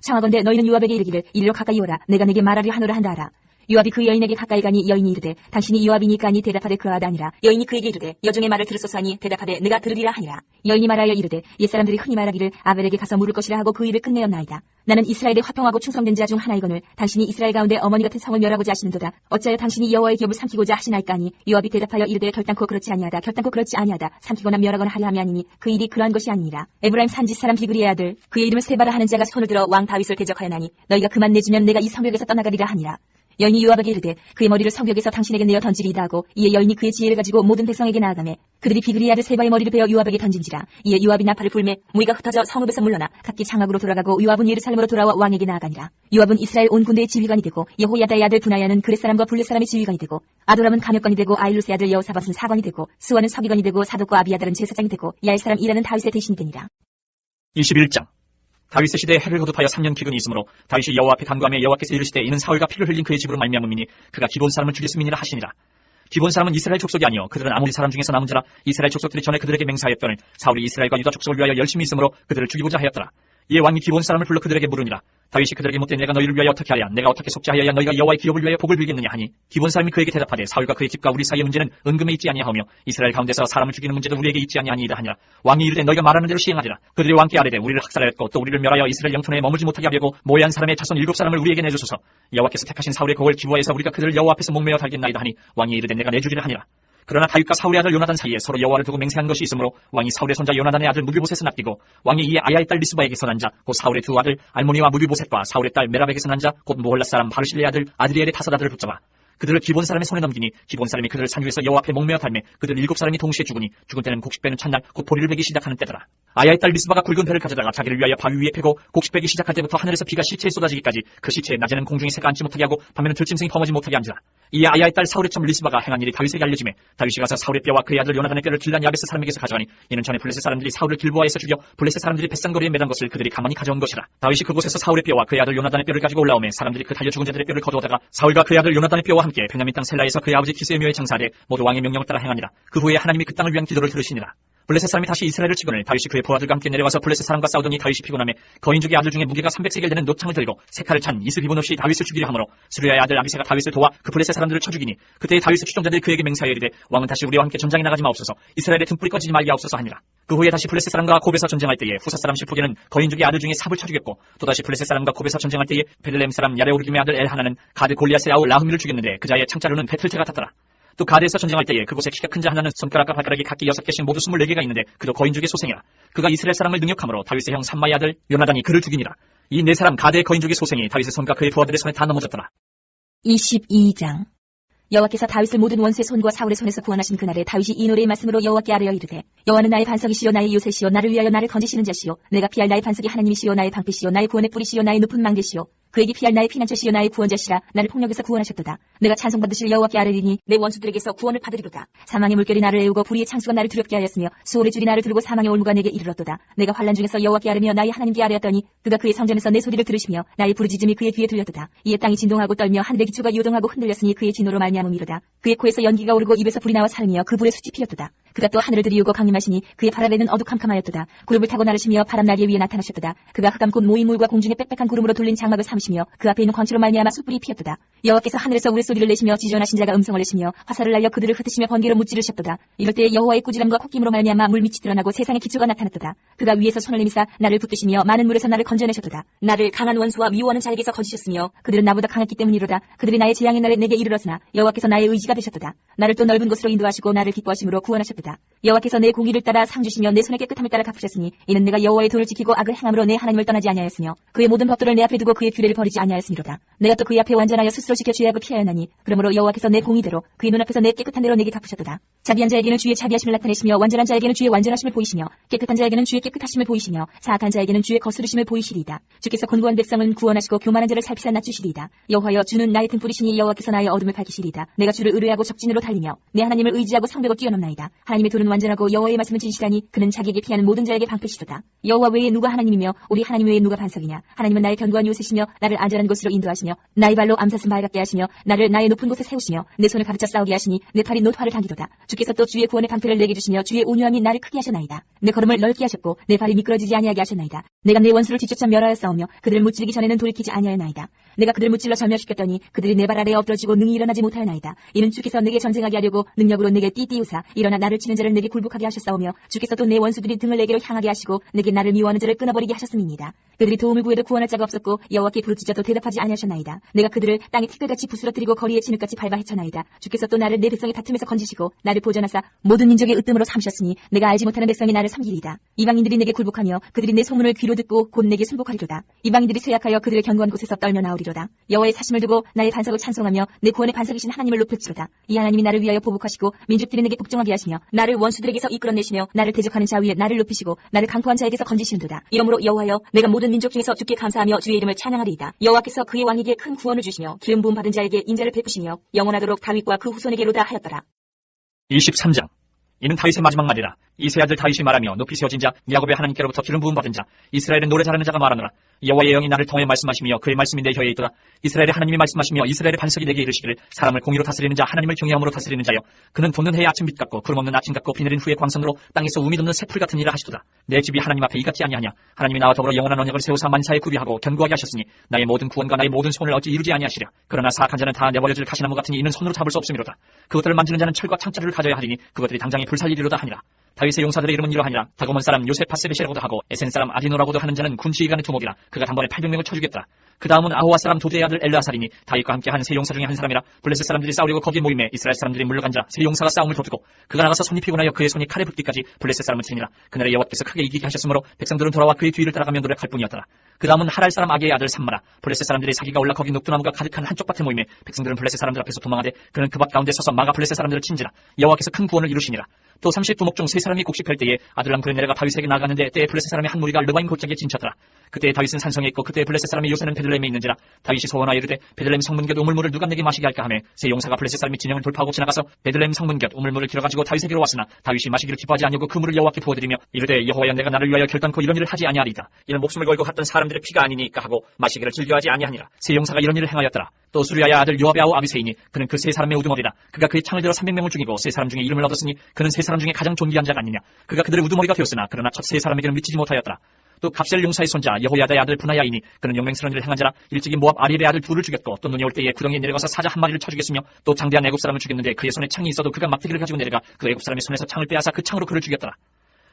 청하건대 너희는 요압에게 이르기를 이리로 가까이 오라. 내가 내게 말하려 하노라 한다 하라. 요압이 그 여인에게 가까이 가니 여인이 이르되 당신이 요압이니까 하니 대답하되 그하다 아니라. 여인이 그에게 이르되 여종의 말을 들으소서 하니 대답하되 내가 들으리라 하니라. 여인이 말하여 이르되 옛사람들이 흔히 말하기를 아벨에게 가서 물을 것이라 하고 그 일을 끝내었나이다. 나는 이스라엘에 화평하고 충성된 자 중 하나이거늘 당신이 이스라엘 가운데 어머니 같은 성을 멸하고자 하시는도다. 어찌하여 당신이 여호와의 기업을 삼키고자 하시나이까 하니 요압이 대답하여 이르되 결단코 그렇지 아니하다. 삼키거나 멸하거나 하려 함이 아니니 그 일이 그러한 것이 아니니라. 에브라임 산지 사람 비그리의 아들 그의 이름을 세바라 하는 자가 손을 들어 왕 다윗을 대적하여나니 너희가 그만 내주면 내가 이 성벽에서 떠나가리라 하니라. 여인이 요압에게 이르되 그의 머리를 성벽에서 당신에게 내어 던지리이다 하고 이에 여인이 그의 지혜를 가지고 모든 백성에게 나아가매 그들이 비그리 아들 세바의 머리를 베어 요압에게 던진지라. 이에 요압이 나팔을 불매 무리가 흩어져 성읍에서 물러나 각기 장막으로 돌아가고 요압은 예루살렘으로 돌아와 왕에게 나아가니라. 요압은 이스라엘 온 군대의 지휘관이 되고 여호야다의 아들 분하야는 그렛 사람과 블렛 사람의 지휘관이 되고 아도람은 감역관이 되고 아일루스의 아들 여호사밧은 사관이 되고 스와는 서기관이 되고 사독과 아비아달은 제사장이 되고 야엘 사람 이라는 다윗의 대신이 되니라. 21장. 다윗의 시대에 해를 거듭하여 3년 기근이 있으므로 다윗이 여호와 앞에 간구하며 여호와께서 이르시되 이는 사울과 피를 흘린 그의 집으로 말미암음이니 그가 기본 사람을 죽였음이니라 하시니라. 기본 사람은 이스라엘 족속이 아니요 그들은 아모리 사람 중에서 남은 자라. 이스라엘 족속들이 전에 그들에게 맹세하였거늘 사울이 이스라엘과 유다 족속을 위하여 열심히 있으므로 그들을 죽이고자 하였더라. 이에 왕이 기브온 사람을 불러 그들에게 물으니라. 다윗이 그들에게 묻되 내가 너희를 위하여 어떻게 하랴? 내가 어떻게 속죄하여야 너희가 여호와의 기업을 위하여 복을 빌겠느냐 하니 기브온 사람이 그에게 대답하되 사울과 그의 집과 우리 사이의 문제는 은금에 있지 아니하며 이스라엘 가운데서 사람을 죽이는 문제도 우리에게 있지 아니하니이다 하니라. 왕이 이르되 너희가 말하는 대로 시행하리라. 그들이 왕께 아뢰되 우리를 학살하였고 또 우리를 멸하여 이스라엘 영토 내에 머물지 못하게 하려고 모해한 사람의 자손 7사람을 우리에게 내주소서. 여호와께서 택하신 사울의 곡을 기부하여서 우리가 그들을 여호와 앞에서 목매어 달겠나이다 하니 왕이 이르되 내가 내주리라 하니라. 그러나 다윗과 사울의 아들 요나단 사이에 서로 여호와를 두고 맹세한 것이 있으므로 왕이 사울의 손자 요나단의 아들 무비보셋을 납기고 왕이 이에 아야의 딸 리스바에게서 난 자 곧 사울의 두 아들 알모니와 무비보셋과 사울의 딸 메랍에게서 난 자 곧 모홀라 사람 바르실레의 아들 아드리엘의 5 아들을 붙잡아 그들을 기본 사람의 손에 넘기니 기본 사람이 그들을 산 위에서 여호와 앞에 목매어 달매 그들 7사람이 동시에 죽으니 죽은 때는 곡식 빼는 첫날 곧 보리를 베기 시작하는 때더라. 아야의 딸 리스바가 굵은 배를 가져다가 자기를 위하여 바위 위에 패고 곡식 빼기 시작할 때부터 하늘에서 비가 시체에 쏟아지기까지 그 시체에 낮에는 공중에 새가 앉지 못하게 하고 밤에는 들짐승이 범하지 못하게 앉으라. 이에 아야의 딸 사울의 첩 리스바가 행한 일이 다윗에게 알려지매 다윗이 가서 사울의 뼈와 그의 아들 요나단의 뼈를 길란 야베스 사람에게서 가져가니 이는 전에 블레셋 사람들이 사울을 길보아에서 죽여 블레셋 사람들이 벳산거리에 매단 것을 그들이 가만히 가져온 것이라. 다윗이 그곳에서 사울의 뼈와 그의 아들 요나단의 뼈를 가지고 올라오매 사람들이 그 달려 죽은 자들의 뼈를 거두어다가 사울과 그의 아들 요나단의 뼈와 함께 베냐민 땅 셀라에서 그의 아버지 키스의 묘에 장사하되 모두 왕의 명령을 따라 행하니라. 그 후에 하나님이 그 땅을 위한 기도를 들으시니라. 블레셋 사람이 다시 이스라엘을 치거늘 다윗이 그의 부하들과 함께 내려와서 블레셋 사람과 싸우더니 다윗이 피곤하며 거인족의 아들 중에 무게가 300세겔 되는 노창을 들고 세칼을 찬 이스비본 없이 다윗을 죽이려 하므로 스루야의 아들 아비새가 다윗을 도와 그 블레셋 사람들을 쳐 죽이니 그때 다윗의 추종자들이 그에게 맹세하여 이르되 왕은 다시 우리와 함께 전장에 나가지 마옵소서 이스라엘의 등불이 꺼지지 말게 하옵소서 하니라. 그 후에 다시 블레셋 사람과 곱에서 전쟁할 때에 후사 사람 실프게는 거인족의 아들 중에 삽을 쳐 죽였고 또다시 블레셋 사람과 곱에서 전쟁할 때에 베들레헴 사람 야레오르김의 아들 엘하나는 가드 골리앗의 아우 라흐미를 죽였는데 그자의 창자루는 배틀채가 탔더라. 또 가드에서 전쟁할 때에 그곳에 키가 큰 자 하나는 손가락과 발가락이 각기 6개씩 모두 24개가 있는데 그도 거인족의 소생이라. 그가 이스라엘 사람을 능욕함으로 다윗의 형 삼마의 아들 요나단이 그를 죽이니라. 이 4사람 가드의 거인족의 소생이 다윗의 손과 그의 부하들의 손에 다 넘어졌더라. 22장 여호와께서 다윗을 모든 원수의 손과 사울의 손에서 구원하신 그날에 다윗이 이 노래의 말씀으로 여호와께 아뢰어 이르되 여호와는 나의 반석이시요 나의 요새시요 나를 위하여 나를 건지시는 자시요 내가 피할 나의 반석이 하나님이시요 나의 방패시요 나의 구원의 뿌리시요 나의 높은 망대시요 그에게 피할 나의 피난처시요 나의 구원자시라. 나를 폭력에서 구원하셨도다. 내가 찬송받으실 여호와께 아뢰리니 내 원수들에게서 구원을 받으리로다. 사망의 물결이 나를 애우고 불의의 창수가 나를 두렵게 하였으며 수월의 줄이 나를 두르고 사망의 올무가 내게 이르렀도다. 내가 환난 중에서 여호와께 아뢰며 나의 하나님께 아뢰었더니 그가 그의 성전에서 내 소리를 들으시며 나의 부르짖음이 그의 귀에 들렸도다. 이에 땅이 진동하고 떨며 하늘의 기초가 요동하고 흔들렸으니 그의 진노로 말미암음이로다. 그의 코에서 연기가 오르고 입에서 불이 나와 사르며 그 불에 숯이 피었도다. 그가 또 하늘을 들이우고 강림하시니 그의 발 아래는 어두캄캄하였도다. 구름을 타고 나르시며 바람 날개 위에 나타나셨도다. 그가 흑암 곧 모이물과 공중에 빽빽한 구름으로 돌린 장막을 삼으시며 그 앞에 있는 광채로 말미암아 숯불이 피었도다. 여호와께서 하늘에서 우레소리를 내시며 지존하신 자가 음성을 내시며 화살을 날려 그들을 흩으시며 번개로 무찌르셨도다. 이럴 때 여호와의 꾸지람과 콧김으로 말미암아 물밑이 드러나고 세상의 기초가 나타났도다. 그가 위에서 손을 내미사 나를 붙드시며 많은 물에서 나를 건져내셨도다. 나를 강한 원수와 미워하는 자에게서 건지셨으며 그들은 나보다 강했기 때문이로다. 그들이 나의 재앙의 날에 내게 이르렀으나 여호와께서 나의 의지가 되셨도다. 나를 또 넓은 곳으로 인도하시고 나를 기뻐하심으로 구원하셨도다. 여호와께서 내 공의를 따라 상 주시며 내 손의 깨끗함을 따라 갚으셨으니 이는 내가 여호와의 도를 지키고 악을 행함으로 내 하나님을 떠나지 아니하였으며 그의 모든 법도를 내 앞에 두고 그의 규례를 버리지 아니하였으미로다. 내가 또 그의 앞에 완전하여 스스로 지켜 죄악을 피하였나니 그러므로 여호와께서 내 공의대로 그의 눈앞에서 내 깨끗한 대로 내게 갚으셨도다. 자비한 자에게는 주의 자비하심을 나타내시며 완전한 자에게는 주의 완전하심을 보이시며 깨끗한 자에게는 주의 깨끗하심을 보이시며 사악한 자에게는 주의 거스르심을 보이시리이다. 주께서 곤고한 백성은 구원하시고 교만한 자를 살피사 낮추시리이다. 여호와여 주는 나의 등불이시니 여호와께서 나의 어둠을 밝히시리이다. 내가 주를 의뢰하고 적진으로 달리며 내 하나님을 의지하고 성벽을 뛰어넘나이다. 하나님의 도는 완전하고 여호와의 말씀은 진실하니 그는 자기에게 피하는 모든 자에게 방패시도다. 여호와 외에 누가 하나님이며 우리 하나님 외에 누가 반석이냐. 하나님은 나의 견고한 요새시며 나를 안전한 곳으로 인도하시며 나의 발로 암사슴 발같게 하시며 나를 나의 높은 곳에 세우시며 내 손을 가르쳐 싸우게 하시니 내 팔이 노화를 당기도다. 주께서 또 주의 구원의 방패를 내게 주시며 주의 온유함이 나를 크게 하셨나이다. 내 걸음을 넓게 하셨고 내 발이 미끄러지지 아니하게 하셨나이다. 내가 내 원수를 뒤쫓아 멸하여 싸우며 그들을 무찌르기 전에는 돌이키지 아니하였나이다. 내가 그들을 무찔러 절멸시켰더니 그들이 내 발 아래에 엎드러지고 능히 일어나지 못하였나이다. 이는 주께서 내게 전쟁하게 하려고 능력으로 내게 띠띠우사 일어나 나를 치는 자를 내게 굴복하게 하셨사오며 주께서 또 내 원수들이 등을 내게로 향하게 하시고 내게 나를 미워하는 자를 끊어버리게 하셨음이니이다. 그들이 도움을 구해도 구원할 자가 없었고 여호와께 부르짖어도 대답하지 아니하셨나이다. 내가 그들을 땅에 티끌같이 부스러뜨리고 거리에 진흙같이 밟아 헤쳐나이다. 주께서 또 나를 내 백성의 다툼에서 건지시고 나를 보전하사 모든 민족의 으뜸으로 삼으셨으니 내가 알지 못하는 백성이 나를 섬기리이다. 이방인들이 내게 굴복하며 그들이 내 소문을 귀로 듣고 곧 내게 순복하리로다. 이방인들이 쇠약하여 그들의 견고한 곳에서 떨며 나오리로다. 여호와의 사심을 두고 나의 반석을 찬송하며 내 구원의 반석이신 하나님을 높일지로다. 이 하나님이 나를 위하여 보복하시고 민족들이 내게 복종하게 하시며 나를 원수들에게서 이끌어내시며 나를 대적하는 자 위에 나를 높이시고 나를 강포한 자에게서 건지시는도다. 이러므로 여호와여 내가 모든 민족 중에서 주께 감사하며 주의 이름을 찬양하리이다. 여호와께서 그의 왕에게 큰 구원을 주시며 기름 부음 받은 자에게 인자를 베푸시며 영원하도록 다윗과 그 후손에게로다 하였더라. 23장 이는 다윗의 마지막 말이라. 이 세 아들 다윗이 말하며 높이 세워진 자 야곱의 하나님께로부터 기름 부음 받은 자 이스라엘은 노래 잘하는 자가 말하노라. 여호와의 영이 나를 통해 말씀하시며 그의 말씀이 내 혀에 있도다. 이스라엘의 하나님이 말씀하시며 이스라엘의 반석이 내게 이르시기를 사람을 공의로 다스리는 자 하나님을 경외함으로 다스리는 자여 그는 돋는 해의 아침빛 같고 구름 없는 아침 같고 비 내린 후의 광선으로 땅에서 우미 돋는 새풀 같은 일을 하시도다. 내 집이 하나님 앞에 이같지 아니하냐. 하나님이 나와 더불어 영원한 언약을 세우사 만사에 구비하고 견고하게 하셨으니 나의 모든 구원과 나의 모든 소원을 어찌 이루지 아니하시랴. 그러나 사악한 자는 다 내버려질 가시나무 같으니 이는 손으로 잡을 수 없음이로다. 그것들을 만지는 자는 철과 창자를 가져야 하리니 그것들이 당장에 불살리리로다 하니라. 다윗의 용사들의 이름은 이러하니라. 다고몬 사람 요세파세베시라고도 하고 에센 사람 아디노라고도 하는 자는 군 지휘관의 두목이라. 그가 단번에 800명을 쳐주겠다. 그 다음은 아호와 사람 도드의 아들 엘르아살이니 다윗과 함께 한 세 용사 중에 한 사람이라. 블레셋 사람들이 싸우려고 거기에 모임에 이스라엘 사람들이 물러간 자 세 용사가 싸움을 도두고 그가 나가서 손이 피곤하여 그의 손이 칼에 붙기까지 블레셋 사람을 치니라. 그날에 여호와께서 크게 이기게 하셨으므로 백성들은 돌아와 그의 뒤를 따라가며 노력할 뿐이었더라. 그 다음은 하랄 사람 아기의 아들 삼마라. 블레셋 사람들이 사기가 올라 거기 녹두나무가 가득한 한쪽 밭에 모임에 백성들은 블레셋 사람들 앞에서 도망하되 그는 그 밭 가운데 서서 마가 블레셋 사람들을 친지라. 여호와께서 큰 구원을 이루시니라. 또 30두목 중 세 사람이 곡식할 때에 아들랑 그의 내려가 다윗에게 나아갔는데 때에 블레셋 사람의 한 무리가 르바임 골짜기에 진쳤더라. 그때 다윗은 산성에 있고 그때 블레셋 사람의 요새는 베들레헴에 있는지라. 다윗이 소원하여 이르되 베들레헴 성문 곁 우물물을 누가 내게 마시게 할까 하매 세 용사가 블레셋 사람이 진영을 돌파하고 지나가서 베들레헴 성문 곁 우물물을 길어가지고 다윗에게로 왔으나 다윗이 마시기를 기뻐하지 아니하고 그 물을 여호와께 부어드리며 이르되 여호와여 내가 나를 위하여 결단코 이런 일을 하지 아니하리이다. 이는 목숨을 걸고 갔던 사람들의 피가 아니니까 하고 마시기를 즐겨하지 아니하니라. 세 용사가 이런 일을 행하였더라. 또 수리아의 아들 요압의 아우 아비새이니 그는 그 세 사람의 우두머리라. 그가 그의 창을 들어 300명을 죽이고 세 사람 중에 이름을 얻었으니 그는 세 사람 중에 가장 존귀한 자가 아니냐. 그가 그들의 우두머리가 되었으나 그러나 첫 세 사람에게는 미치지 못하였더라. 또 갑셀 용사의 손자 여호야다의 아들 분하야이니 그는 용맹스러운 일을 행한 자라. 일찍이 모압 아리엘의 아들 둘을 죽였고 또 눈이 올 때에 구덩이에 내려가서 사자 한 마리를 쳐 죽였으며 또 장대한 애굽 사람을 죽였는데 그의 손에 창이 있어도 그가 막대기를 가지고 내려가 그 애굽 사람의 손에서 창을 빼앗아 그 창으로 그를 죽였더라.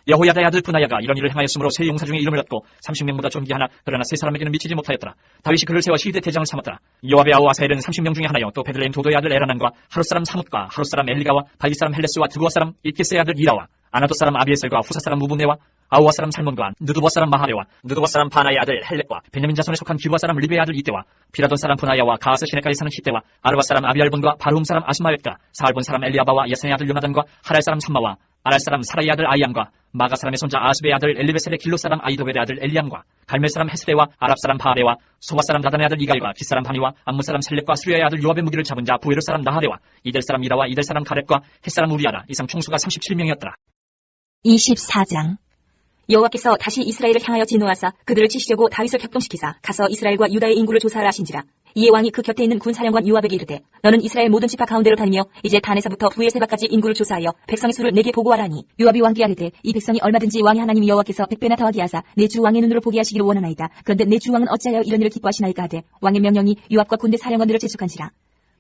여호야다의 아들 분하야가 이런 일을 행하였으므로 세 용사 중에 이름을 얻고 30명보다 존귀하나 그러나 세 사람에게는 미치지 못하였더라. 다윗이 그를 세워 시대 대장을 삼았더라. 요압의 아우 아사엘은 30명 중에 하나요. 또 베들레헴 도도의 아들 에라난과 하롯 사람 사뭇과 하롯 사람 엘리가와 바윗 사람 헬레스와 드고아 사람 이케스의 아들 이라와 아나도 사람 아비에셀과 후사 사람 무분네와 아우아 사람 살몬과 느두버 사람 마하레와 느두버 사람 바나의 아들 헬렉과 베냐민 자손에 속한 기부아 사람 리베의 아들 이때와 피라돈 사람 분하야와 가하스 시내까지 사는 히때와 아르바 사람 아비알본과 바르훔 사람 아스마웻과 사알본 사람 엘리아바와 야센의 아들 요나단과 하랄 사람 삼마와 아랄 사람 사라의 아들 아이암과 마가 사람의 손자 아스베의 아들 엘리베셀의 길로 사람 아이도벨의 아들 엘리암과 갈멜 사람 헤스레와 아랍 사람 바하레와 소바 사람 나단의 아들 이갈과 기 사람 바니와 암무 사람 셀렉과 수리아의 아들 요압의 무기를 잡은 자 부에르 사람 나하레와 이델 사람 이라와 이델 사람 가렙과 헷 사람 우리아라. 이상 총수가 37명이었더라. 24장. 여호와께서 다시 이스라엘을 향하여 진노하사 그들을 치시려고 다윗을 격동시키사 가서 이스라엘과 유다의 인구를 조사하라 하신지라. 이에 왕이 그 곁에 있는 군사령관 요압에게 이르되 너는 이스라엘 모든 지파 가운데로 다니며 이제 단에서부터 부엘세바까지 인구를 조사하여 백성의 수를 내게 보고하라니. 요압이 왕께 아뢰되 이 백성이 얼마든지 왕의 하나님 여호와께서 100배나 더하게 하사 내 주 왕의 눈으로 보게 하시기를 원하나이다. 그런데 내 주 왕은 어찌하여 이런 일을 기뻐하시나이까 하되 왕의 명령이 요압과 군대 사령관들을 재촉한지라.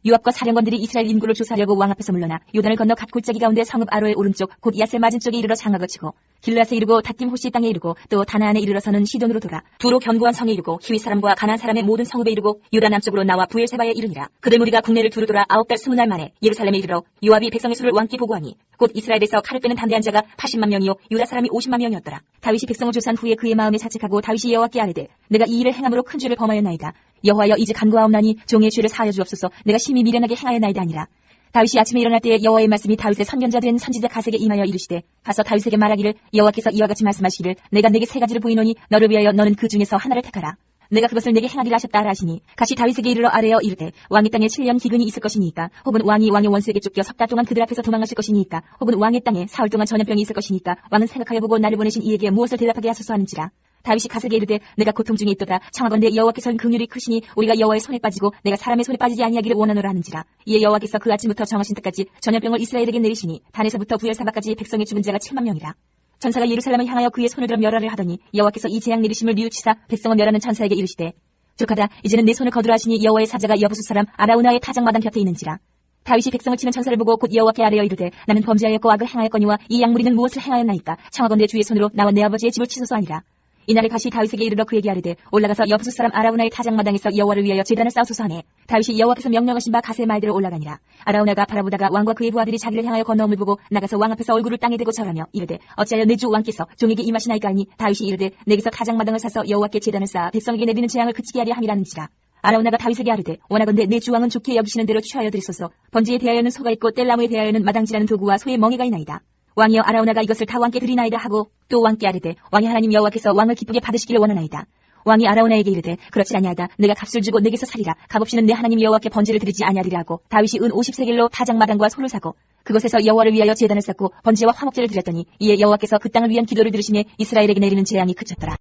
요압과 사령관들이 이스라엘 인구를 조사하려고 왕 앞에서 물러나 요단을 건너 갓 골짜기 가운데 성읍 아로의 오른쪽 곧 야셀 맞은 쪽에 이르러 장악을 치고 길앗에 이르고 닷김 호시 땅에 이르고 또 다나안에 이르러서는 시돈으로 돌아 두로 견고한 성에 이르고 히윗 사람과 가나안 사람의 모든 성읍에 이르고 유다 남쪽으로 나와 부엘세바에 이르니라. 그들 무리가 국내를 두루 돌아 9달 20날 만에 예루살렘에 이르러 요압이 백성의 수를 왕께 보고하니 곧 이스라엘에서 칼을 빼는 담대한 자가 80만 명이요 유다 사람이 50만 명이었더라. 다윗이 백성을 조사한 후에 그의 마음에 자책하고 다윗이 여호와께 아뢰되 내가 이 일을 행함으로 큰 죄를 범하였나이다. 여호와여 이제 간구하옵나니 종의 죄를 사하여 주옵소서. 내가 심히 미련하게 행하였나이다 아니라. 다윗이 아침에 일어날 때에 여호와의 말씀이 다윗의 선견자 된 선지자 가세에게 임하여 이르시되 가서 다윗에게 말하기를 여호와께서 이와 같이 말씀하시기를 내가 내게 세 가지를 보이노니 너를 위하여 너는 그 중에서 하나를 택하라. 내가 그것을 내게 행하기를 하셨다 하라 하시니 가시 다윗에게 이르러 아뢰어 이르되 왕의 땅에 7년 기근이 있을 것이니까 혹은 왕이 왕의 원수에게 쫓겨 석 달 동안 그들 앞에서 도망하실 것이니까 혹은 왕의 땅에 사흘 동안 전염병이 있을 것이니까 왕은 생각하여 보고 나를 보내신 이에게 무엇을 대답하게 하소서 하는지라. 다윗이 가세에게 이르되 내가 고통 중에 있도다. 청하건대 여호와께서는 긍휼이 크시니 우리가 여호와의 손에 빠지고 내가 사람의 손에 빠지지 아니하기를 원하노라 하는지라. 이에 여호와께서 그 아침부터 정하신 때까지 전염병을 이스라엘에게 내리시니 단에서부터 부엘사바까지 백성의 죽은 자가 7만 명이라. 천사가 예루살렘을 향하여 그의 손을 들어 멸하를 하더니 여호와께서 이 재앙 내리심을 뉘우치사 백성을 멸하는 천사에게 이르시되 족하다 이제는 내 손을 거두라 하시니 여호와의 사자가 여부수 사람 아라우나의 타작마당 곁에 있는지라. 다윗이 백성을 치는 천사를 보고 곧 여호와께 아뢰어 이르되 나는 범죄하였고 악을 행하였거니와 이 약무리는 무엇을 행하였나이까. 청하건대 주의 손으로 나와 내 아버지의 집을 치소서 아니라. 이날에 가시 다윗에게 이르러 그에게 아뢰되 올라가서 여부수 사람 아라우나의 타작마당에서 여호와를 위하여 제단을 쌓으소서 하네. 다윗이 여호와께서 명령하신 바 가세의 말대로 올라가니라. 아라우나가 바라보다가 왕과 그의 부하들이 자기를 향하여 건너옴을 보고 나가서 왕 앞에서 얼굴을 땅에 대고 절하며 이르되 어찌하여 내 주 왕께서 종에게 임하시나이까 하니 다윗이 이르되 내게서 타작마당을 사서 여호와께 제단을 쌓아 백성에게 내리는 재앙을 그치게 하려 함이라는지라. 아라우나가 다윗에게 아뢰되 원하건대 내 주 왕은 좋게 여기시는 대로 취하여 드리소서. 번지에 대하여는 소가 있고 뗄나무에 대하여는 마당지라는 도구와 소의 멍에가 있나이다. 왕이여 아라우나가 이것을 다 왕께 드리나이다 하고 또 왕께 아뢰되 왕의 하나님 여호와께서 왕을 기쁘게 받으시기를 원하나이다. 왕이 아라오나에게 이르되 그렇지 아니하다. 내가 값을 주고 내게서 사리라. 값없이는 내 하나님 여호와께 번제를 드리지 아니하리라 하고 다윗이 은 50세겔로 타작마당과 소를 사고 그곳에서 여호와를 위하여 제단을 쌓고 번제와 화목제를 드렸더니 이에 여호와께서 그 땅을 위한 기도를 들으시매 이스라엘에게 내리는 재앙이 그쳤더라.